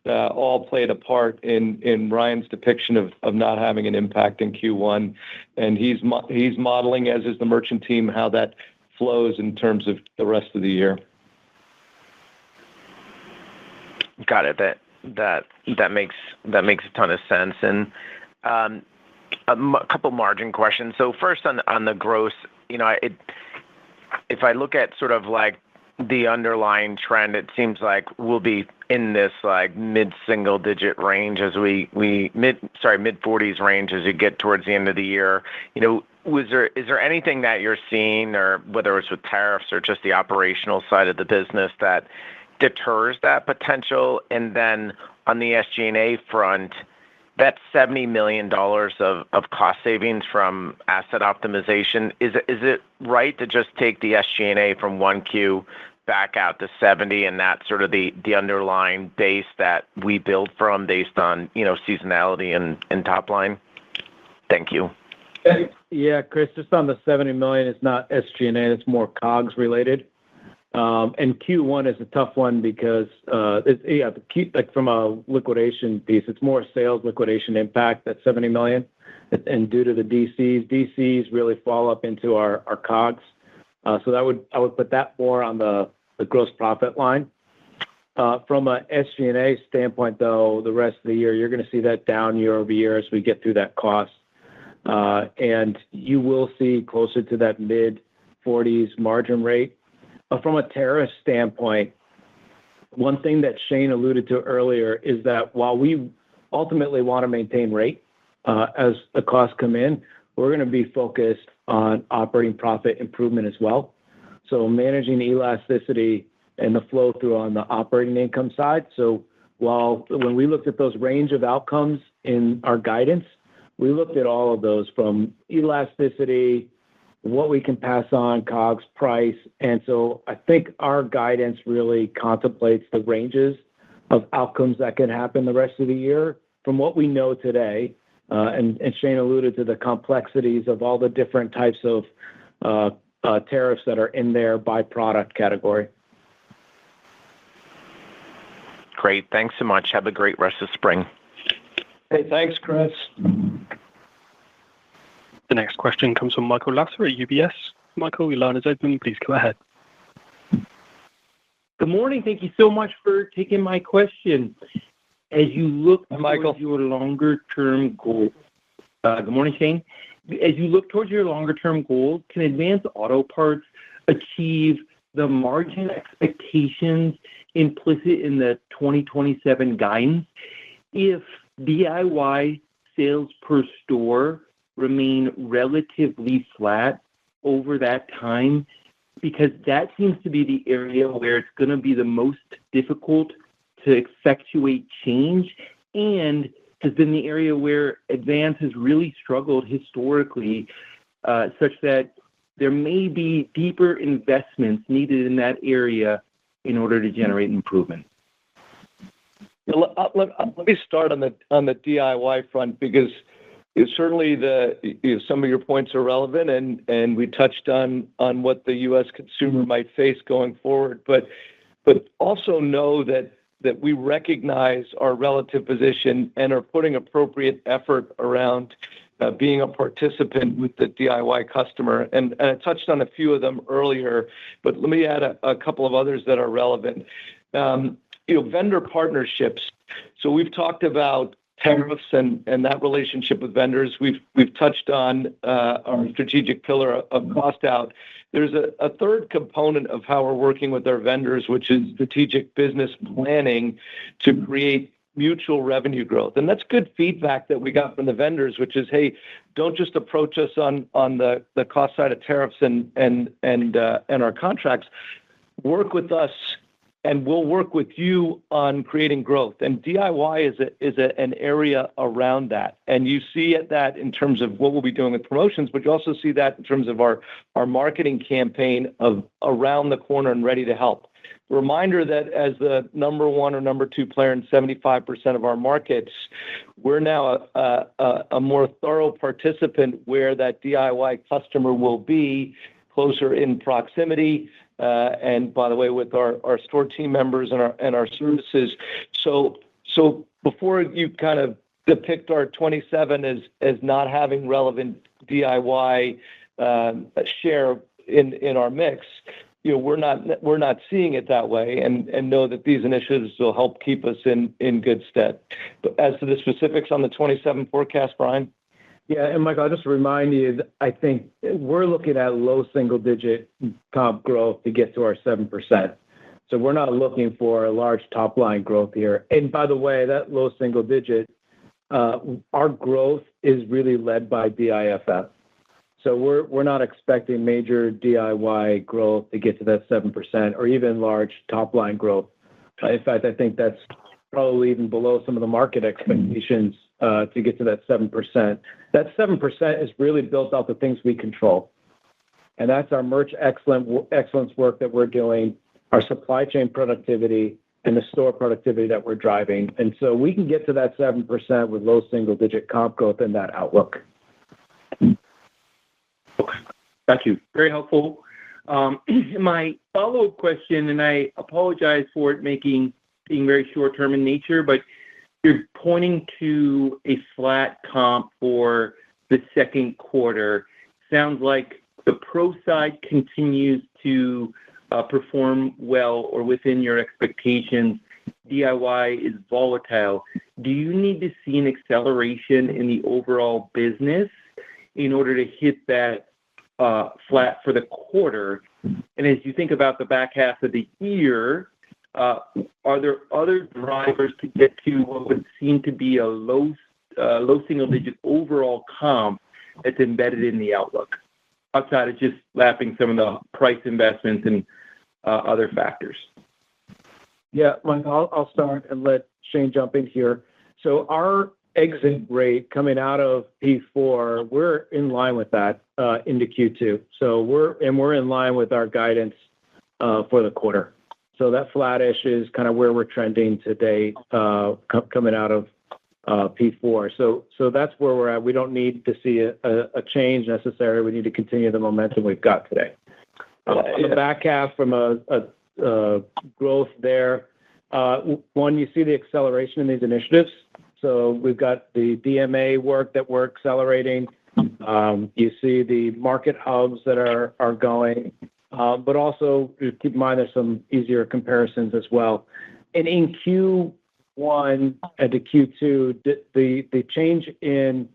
Speaker 3: all played a part in Ryan's depiction of not having an impact in Q1. And he's modeling, as is the merchant team, how that flows in terms of the rest of the year.
Speaker 7: Got it. That makes a ton of sense. And a couple margin questions. So first on the gross, if I look at sort of like the underlying trend, it seems like we'll be in this like mid-single digit range as mid-40s range as you get towards the end of the year. Is there anything that you're seeing, or whether it's with tariffs or just the operational side of the business, that deters that potential? And then on the SG&A front, that $70 million of cost savings from asset optimization, is it right to just take the SG&A from 1Q back out to 70, and that's sort of the underlying base that we build from based on seasonality and top line? Thank you.
Speaker 4: Yeah, Chris, just on the $70 million, it's not SG&A, it's more COGS related. And Q1 is a tough one because like from a liquidation piece, it's more sales liquidation impact, that $70 million. And due to the DCs really fall up into our COGS. So I would put that more on the gross profit line. From a SG&A standpoint, though, the rest of the year, you're going to see that down year-over-year as we get through that cost. And you will see closer to that mid-40s margin rate. From a tariff standpoint, one thing that Shane alluded to earlier is that while we ultimately want to maintain rate as the costs come in, we're going to be focused on operating profit improvement as well. So managing elasticity and the flow through on the operating income side. So when we looked at those range of outcomes in our guidance, we looked at all of those from elasticity, what we can pass on, COGS, price. And so I think our guidance really contemplates the ranges of outcomes that can happen the rest of the year from what we know today. And Shane alluded to the complexities of all the different types of tariffs that are in there by product category.
Speaker 7: Great. Thanks so much. Have a great rest of spring.
Speaker 3: Hey, thanks, Chris.
Speaker 1: The next question comes from Michael Lasser at UBS. Michael, your line is open. Please go ahead.
Speaker 8: Good morning. Thank you so much for taking my question. As you look towards your longer-term goal, good morning, Shane. As you look towards your longer-term goals, can Advance Auto Parts achieve the margin expectations implicit in the 2027 guidance if DIY sales per store remain relatively flat over that time? Because that seems to be the area where it's going to be the most difficult to effectuate change, and has been the area where Advance has really struggled historically, such that there may be deeper investments needed in that area in order to generate improvement.
Speaker 3: Let me start on the DIY front, because certainly some of your points are relevant, and we touched on what the U.S. consumer might face going forward. But also know that we recognize our relative position and are putting appropriate effort around being a participant with the DIY customer. And I touched on a few of them earlier, but let me add a couple of others that are relevant. Vendor partnerships. So we've talked about tariffs and that relationship with vendors. We've touched on our strategic pillar of cost out. There's a third component of how we're working with our vendors, which is strategic business planning to create mutual revenue growth. And that's good feedback that we got from the vendors, which is, hey, don't just approach us on the cost side of tariffs and our contracts. Work with us, and we'll work with you on creating growth. And DIY is an area around that. And you see that in terms of what we'll be doing with promotions, but you also see that in terms of our marketing campaign of around the corner and ready to help. Reminder that as the number one or number two player in 75% of our markets, we're now a more thorough participant where that DIY customer will be closer in proximity. And by the way, with our store team members and our services. So before you kind of depict our 27 as not having relevant DIY share in our mix, we're not seeing it that way, and know that these initiatives will help keep us in good stead. But as to the specifics on the 27 forecast, Brian?
Speaker 4: Yeah, and Michael, I'll just remind you that I think we're looking at low single-digit comp growth to get to our 7%. So we're not looking for a large top-line growth here. And by the way, that low single-digit, our growth is really led by DIFM. So we're not expecting major DIY growth to get to that 7% or even large top-line growth. In fact, I think that's probably even below some of the market expectations to get to that 7%. That 7% is really built off the things we control. And that's our merch excellence work that we're doing, our supply chain productivity, and the store productivity that we're driving. And so we can get to that 7% with low single-digit comp growth in that outlook.
Speaker 8: Okay, got you. Very helpful. My follow-up question, and I apologize for it being very short-term in nature, but you're pointing to a flat comp for the second quarter. Sounds like the pro side continues to perform well or within your expectations. DIY is volatile. Do you need to see an acceleration in the overall business in order to hit that flat for the quarter? And as you think about the back half of the year, are there other drivers to get to what would seem to be a low single-digit overall comp that's embedded in the outlook, outside of just lapping some of the price investments and other factors?
Speaker 4: Yeah, Mike, I'll start and let Shane jump in here. So our exit rate coming out of P4, we're in line with that into Q2. So we're in line with our guidance for the quarter. So that flattish is kind of where we're trending today coming out of P4. So that's where we're at. We don't need to see a change necessarily. We need to continue the momentum we've got today. On the back half from a growth there, one, you see the acceleration in these initiatives. So we've got the DMA work that we're accelerating. You see the market hubs that are going, but also keep in mind there's some easier comparisons as well. And in Q1 and to Q2, the change in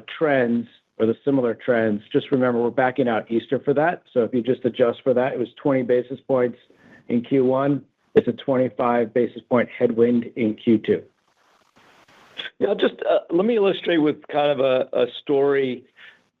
Speaker 4: trends or the similar trends, just remember we're backing out Easter for that. So if you just adjust for that, it was 20 basis points in Q1. It's a 25 basis point headwind in Q2.
Speaker 3: Yeah, just let me illustrate with kind of a story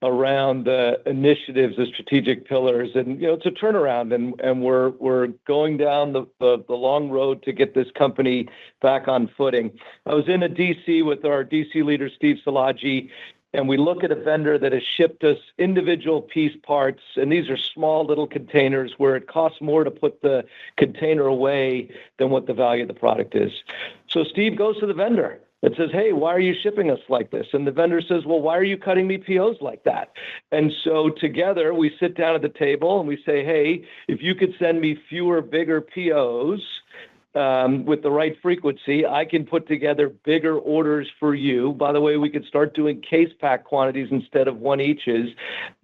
Speaker 3: around the initiatives, the strategic pillars, and it's a turnaround, and we're going down the long road to get this company back on footing. I was in a DC with our DC leader, Steve Szilagyi, and we look at a vendor that has shipped us individual piece parts, and these are small little containers where it costs more to put the container away than what the value of the product is. So Steve goes to the vendor and says, hey, why are you shipping us like this? And the vendor says, well, why are you cutting me POs like that? And so together we sit down at the table and we say, hey, if you could send me fewer, bigger POs with the right frequency, I can put together bigger orders for you. By the way, we could start doing case pack quantities instead of one eaches.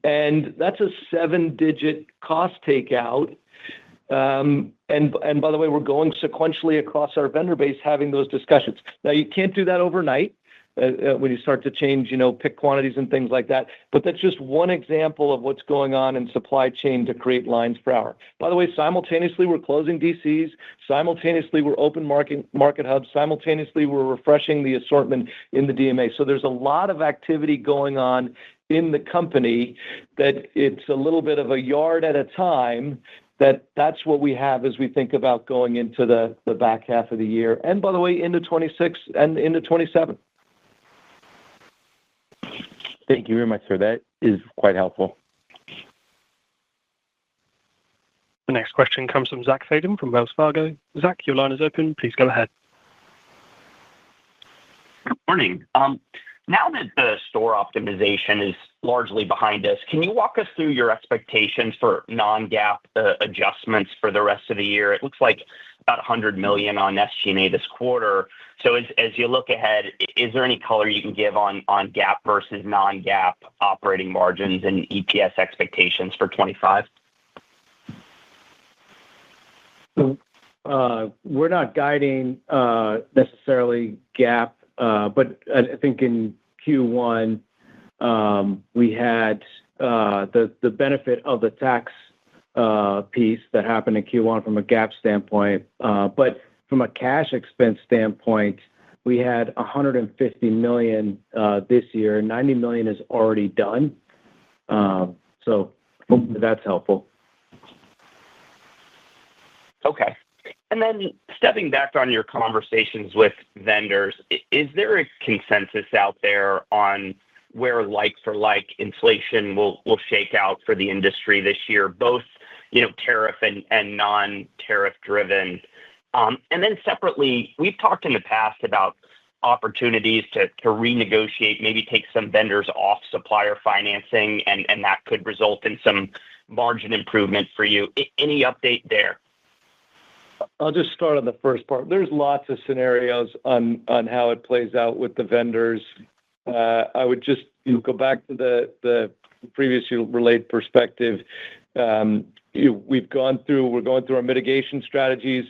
Speaker 3: And that's a 7-digit cost takeout. And by the way, we're going sequentially across our vendor base having those discussions. Now, you can't do that overnight. when you start to change, pick quantities and things like that. But that's just one example of what's going on in supply chain to create lines per hour. By the way, simultaneously, we're closing DCs. Simultaneously, we're open market hubs. Simultaneously, we're refreshing the assortment in the DMA. So there's a lot of activity going on in the company that it's a little bit of a yard at a time. That's what we have as we think about going into the back half of the year. And by the way, into 26 and into 27.
Speaker 8: Thank you very much, sir. That is quite helpful.
Speaker 1: The next question comes from Zach Fadem from Wells Fargo. Zach, your line is open. Please go ahead.
Speaker 9: Good morning. Now that the store optimization is largely behind us, can you walk us through your expectations for non-GAAP adjustments for the rest of the year? It looks like about $100 million on SG&A this quarter. So as you look ahead, is there any color you can give on GAAP versus non-GAAP operating margins and EPS expectations for 25?
Speaker 4: We're not guiding necessarily GAAP, but I think in Q1 we had the benefit of the tax piece that happened in Q1 from a GAAP standpoint. But from a cash expense standpoint, we had $150 million this year. $90 million is already done. So hopefully that's helpful.
Speaker 9: Okay. And then stepping back on your conversations with vendors, is there a consensus out there on where like-for-like inflation will shake out for the industry this year, both tariff and non-tariff driven? And then separately, we've talked in the past about opportunities to renegotiate, maybe take some vendors off supplier financing, and that could result in some margin improvement for you. Any update there?
Speaker 3: I'll just start on the first part. There's lots of scenarios on how it plays out with the vendors. I would just go back to the previously relayed perspective. We're going through our mitigation strategies.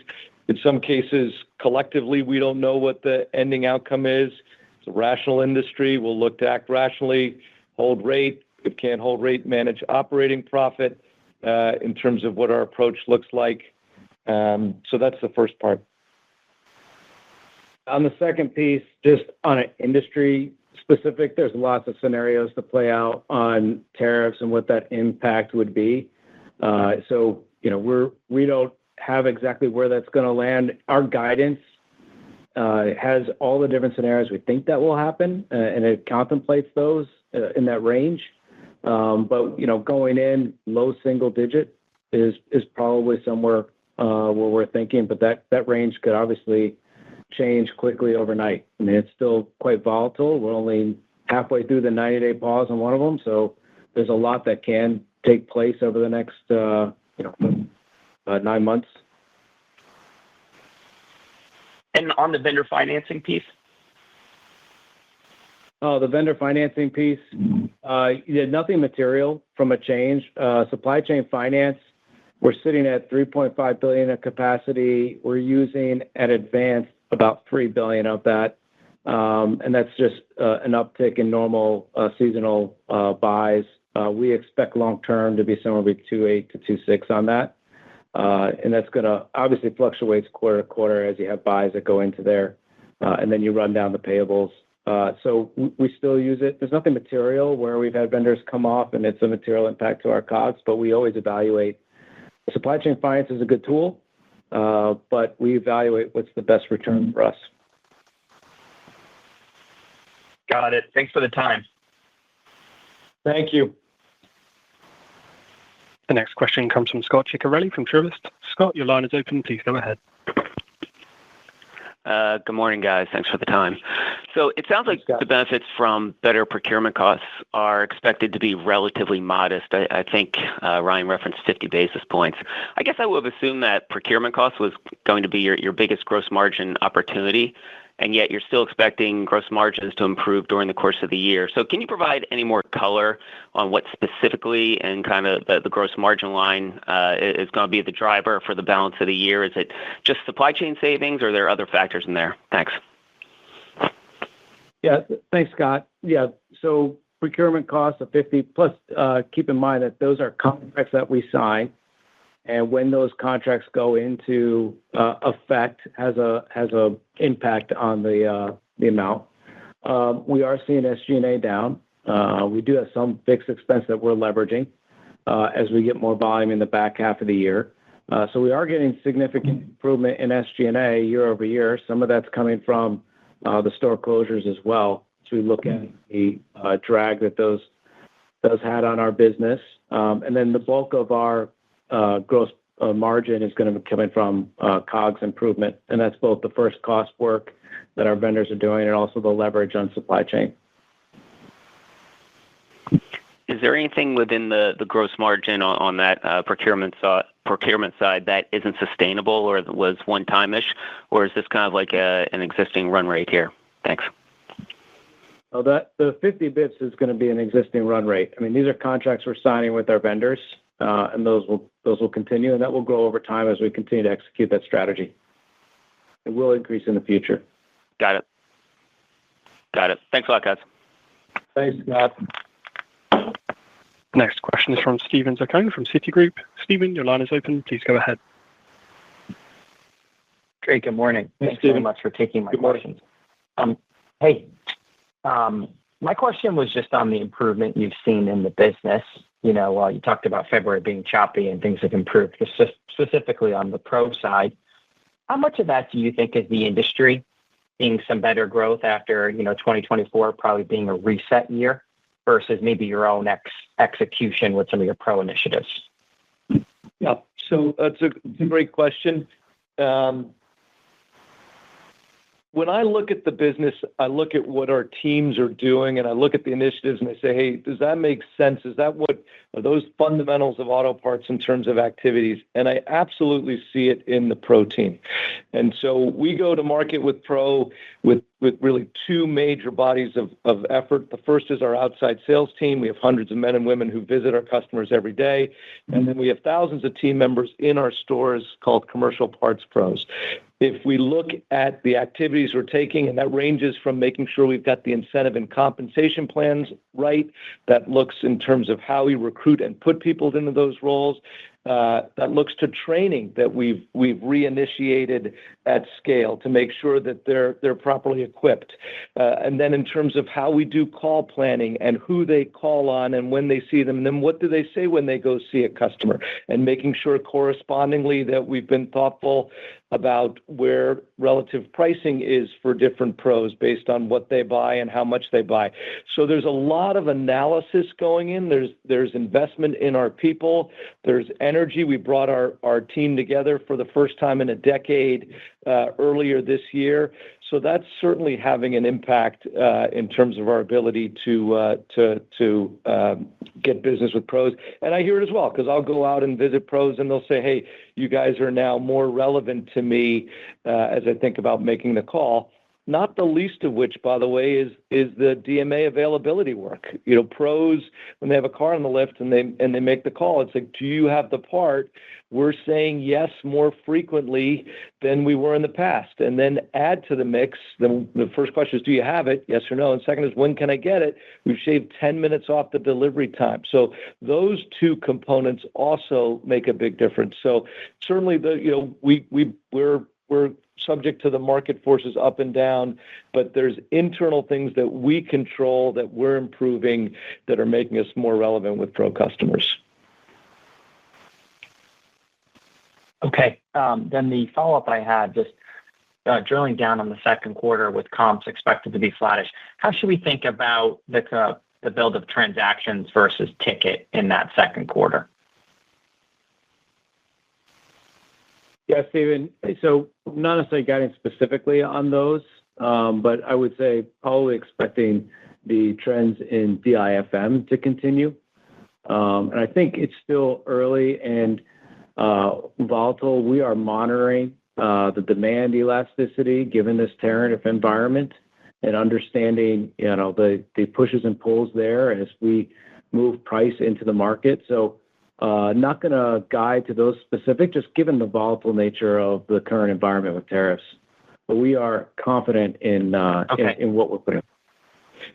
Speaker 3: In some cases, collectively, we don't know what the ending outcome is. It's a rational industry. We'll look to act rationally, hold rate. If can't hold rate, manage operating profit in terms of what our approach looks like. So that's the first part.
Speaker 4: On the second piece, just on an industry specific, there's lots of scenarios to play out on tariffs and what that impact would be. So we don't have exactly where that's going to land. Our guidance has all the different scenarios we think that will happen, and it contemplates those in that range. But going in low single digit is probably somewhere where we're thinking, but that range could obviously change quickly overnight. I mean, it's still quite volatile. We're only halfway through the 90-day pause on one of them, so there's a lot that can take place over the next 9 months.
Speaker 9: And on the vendor financing piece?
Speaker 4: Oh, the vendor financing piece, nothing material from a change. Supply chain finance, we're sitting at $3.5 billion of capacity. We're using at Advance about $3 billion of that. And that's just an uptick in normal seasonal buys. We expect long-term to be somewhere between 2.8 to 2.6 on that. And that's going to obviously fluctuate quarter to quarter as you have buys that go into there. And then you run down the payables. So we still use it. There's nothing material where we've had vendors come off and it's a material impact to our COGS, but we always evaluate. Supply chain finance is a good tool, but we evaluate what's the best return for us.
Speaker 9: Got it. Thanks for the time.
Speaker 3: Thank you.
Speaker 1: The next question comes from Scott Ciccarelli from Truist. Scott, your line is open. Please go ahead.
Speaker 10: Good morning, guys. Thanks for the time. So it sounds like the benefits from better procurement costs are expected to be relatively modest. I think Ryan referenced 50 basis points. I guess I would have assumed that procurement costs was going to be your biggest gross margin opportunity, and yet you're still expecting gross margins to improve during the course of the year. So can you provide any more color on what specifically and kind of the gross margin line is going to be the driver for the balance of the year? Is it just supply chain savings, or are there other factors in there? Thanks.
Speaker 4: Yeah. Thanks, Scott. Yeah. So procurement costs of 50 plus, keep in mind that those are contracts that we sign. And when those contracts go into effect has a impact on the amount. We are seeing SG&A down. We do have some fixed expense that we're leveraging as we get more volume in the back half of the year. So we are getting significant improvement in SG&A year over year. Some of that's coming from the store closures as well. So we look at the drag that those had on our business. And then the bulk of our gross margin is going to be coming from COGS improvement. And that's both the first cost work that our vendors are doing and also the leverage on supply chain.
Speaker 10: Is there anything within the gross margin on that procurement side that isn't sustainable or was one-time-ish, or is this kind of like an existing run rate here? Thanks.
Speaker 4: Well, the 50 bits is going to be an existing run rate. I mean, these are contracts we're signing with our vendors, and those will continue, and that will grow over time as we continue to execute that strategy. It will increase in the future.
Speaker 10: Got it. Thanks a lot, guys.
Speaker 3: Thanks, Scott.
Speaker 1: Next question is from Steven Zaccone from Citigroup. Steven, your line is open. Please go ahead.
Speaker 11: Great. Good morning. Thanks very much for taking my questions. My question was just on the improvement you've seen in the business. You know, you talked about February being choppy and things have improved, specifically on the pro side. How much of that do you think is the industry seeing some better growth after, 2024 probably being a reset year versus maybe your own execution with some of your pro initiatives?
Speaker 3: Yeah, so it's a great question. When I look at the business, I look at what our teams are doing, and I look at the initiatives, and I say, hey, does that make sense? Are those fundamentals of auto parts in terms of activities? And I absolutely see it in the pro team. And so we go to market with pro with really two major bodies of effort. The first is our outside sales team. We have hundreds of men and women who visit our customers every day. And then we have thousands of team members in our stores called commercial parts pros. If we look at the activities we're taking, and that ranges from making sure we've got the incentive and compensation plans right, that looks in terms of how we recruit and put people into those roles, that looks to training that we've reinitiated at scale to make sure that they're properly equipped. And then in terms of how we do call planning and who they call on and when they see them, and then what do they say when they go see a customer, and making sure correspondingly that we've been thoughtful about where relative pricing is for different pros based on what they buy and how much they buy. So there's a lot of analysis going in. There's investment in our people. There's energy. We brought our team together for the first time in a decade earlier this year. So that's certainly having an impact in terms of our ability to get business with pros. And I hear it as well, because I'll go out and visit pros and they'll say, hey, you guys are now more relevant to me as I think about making the call. Not the least of which, by the way, is the DMA availability work. You know, pros, when they have a car on the lift and they make the call, it's like, do you have the part? We're saying yes more frequently than we were in the past. And then add to the mix, the first question is, do you have it? Yes or no. And second is, when can I get it? We've shaved 10 minutes off the delivery time. So those two components also make a big difference. So certainly we're subject to the market forces up and down, but there's internal things that we control that we're improving that are making us more relevant with pro customers.
Speaker 11: Okay. Then the follow-up I had, just drilling down on the second quarter with comps expected to be flattish. How should we think about the build of transactions versus ticket in that second quarter?
Speaker 4: Yeah, Steven. So not necessarily guiding specifically on those, but I would say probably expecting the trends in DIFM to continue. And I think it's still early and volatile. We are monitoring the demand elasticity given this tariff environment and understanding, the pushes and pulls there as we move price into the market. So not going to guide to those specific, just given the volatile nature of the current environment with tariffs. But we are confident in what we're putting.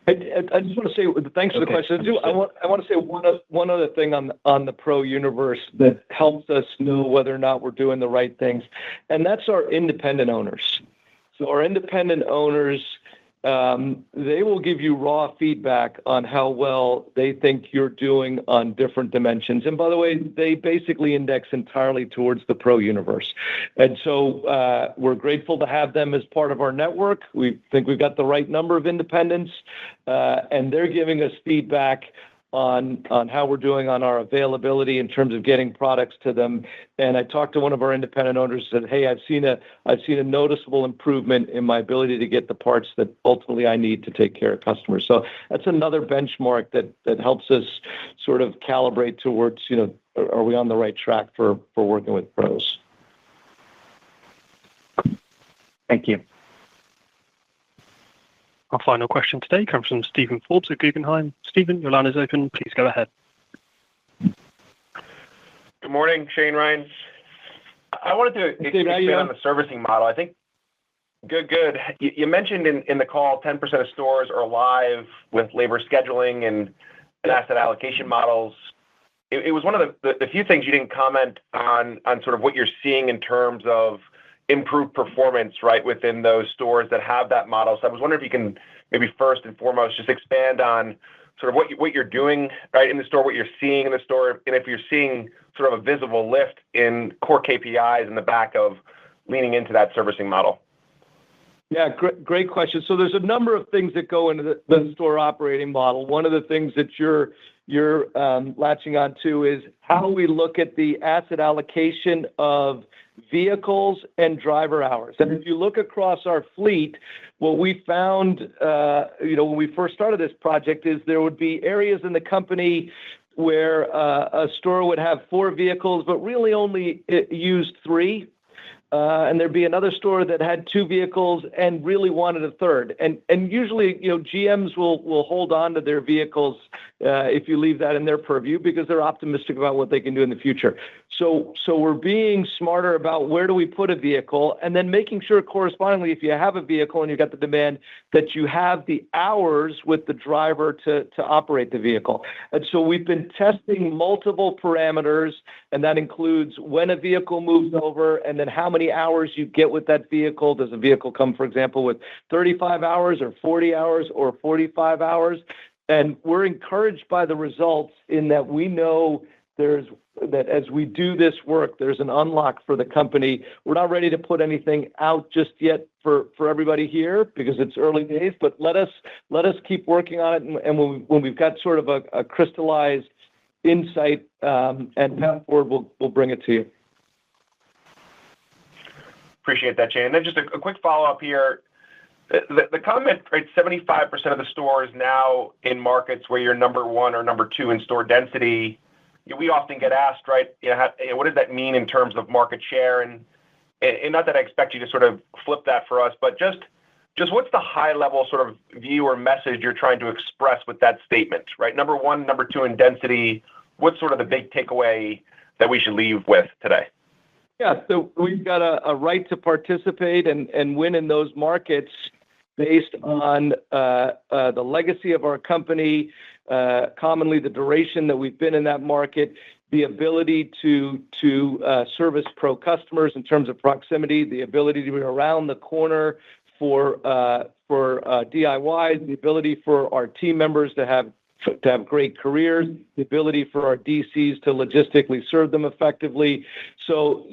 Speaker 3: I just want to say thanks for the question. I want to say one other thing on the pro universe that helps us know whether or not we're doing the right things, and that's our independent owners. So our independent owners, they will give you raw feedback on how well they think you're doing on different dimensions. And by the way, they basically index entirely towards the pro universe. And so we're grateful to have them as part of our network. We think we've got the right number of independents, and they're giving us feedback on how we're doing on our availability in terms of getting products to them. And I talked to one of our independent owners and said, hey, I've seen a noticeable improvement in my ability to get the parts that ultimately I need to take care of customers. So that's another benchmark that helps us sort of calibrate towards, are we on the right track for working with pros?
Speaker 11: Thank you.
Speaker 1: Our final question today comes from Stephen Forbes at Guggenheim. Stephen, your line is open. Please go ahead.
Speaker 12: Good morning, Shane, Ryan. I wanted to expand on the servicing model. I think good. You mentioned in the call 10% of stores are live with labor scheduling and asset allocation models. It was one of the few things you didn't comment on sort of what you're seeing in terms of improved performance, right, within those stores that have that model. So I was wondering if you can maybe first and foremost just expand on sort of what you're doing right in the store, what you're seeing in the store, and if you're seeing sort of a visible lift in core KPIs in the back of leaning into that servicing model.
Speaker 3: Yeah, great question. So there's a number of things that go into the store operating model. One of the things that you're latching on to is how we look at the asset allocation of vehicles and driver hours. And if you look across our fleet, what we found, when we first started this project is there would be areas in the company where a store would have 4 vehicles, but really only used 3. And there'd be another store that had 2 vehicles and really wanted a third. And usually, GMs will hold on to their vehicles if you leave that in their purview because they're optimistic about what they can do in the future. So we're being smarter about where do we put a vehicle and then making sure correspondingly, if you have a vehicle and you've got the demand, that you have the hours with the driver to operate the vehicle. And so we've been testing multiple parameters, and that includes when a vehicle moves over and then how many hours you get with that vehicle. Does a vehicle come, for example, with 35 hours or 40 hours or 45 hours? And we're encouraged by the results in that we know that as we do this work, there's an unlock for the company. We're not ready to put anything out just yet for everybody here because it's early days, but let us keep working on it. And when we've got sort of a crystallized insight and path forward, we'll bring it to you.
Speaker 12: Appreciate that, Shane. And then just a quick follow-up here. The comment, right, 75% of the stores now in markets where you're number 1 or number 2 in store density, we often get asked, right, what does that mean in terms of market share? And not that I expect you to sort of flip that for us, but just what's the high-level sort of view or message you're trying to express with that statement, right? Number 1, number 2 in density, what's sort of the big takeaway that we should leave with today?
Speaker 3: Yeah, so we've got a right to participate and win in those markets based on the legacy of our company, commonly the duration that we've been in that market, the ability to service pro customers in terms of proximity, the ability to be around the corner for DIYs, the ability for our team members to have great careers, the ability for our DCs to logistically serve them effectively. So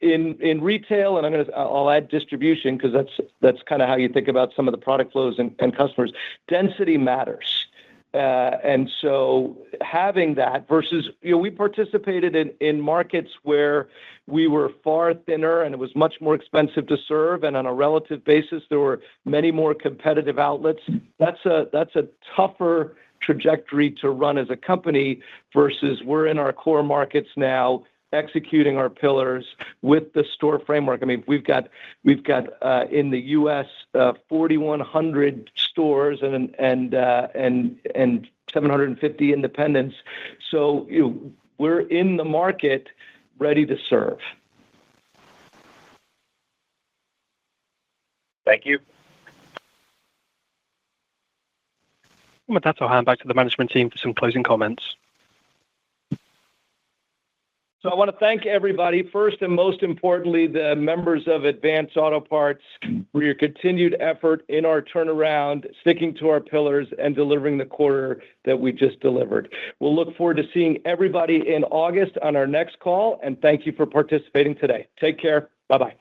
Speaker 3: in retail, and I'll add distribution because that's kind of how you think about some of the product flows and customers. Density matters. And so having that versus, we participated in markets where we were far thinner and it was much more expensive to serve. And on a relative basis, there were many more competitive outlets. That's a tougher trajectory to run as a company versus we're in our core markets now executing our pillars with the store framework. I mean, we've got in the U.S. 4,100 stores and 750 independents. So we're in the market ready to serve.
Speaker 12: Thank you.
Speaker 1: And with that, I'll hand back to the management team for some closing comments.
Speaker 3: So I want to thank everybody, first and most importantly, the members of Advance Auto Parts, for your continued effort in our turnaround, sticking to our pillars, and delivering the quarter that we just delivered. We'll look forward to seeing everybody in August on our next call, and thank you for participating today. Take care. Bye-bye.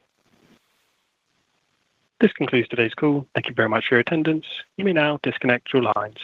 Speaker 1: This concludes today's call. Thank you very much for your attendance. You may now disconnect your lines.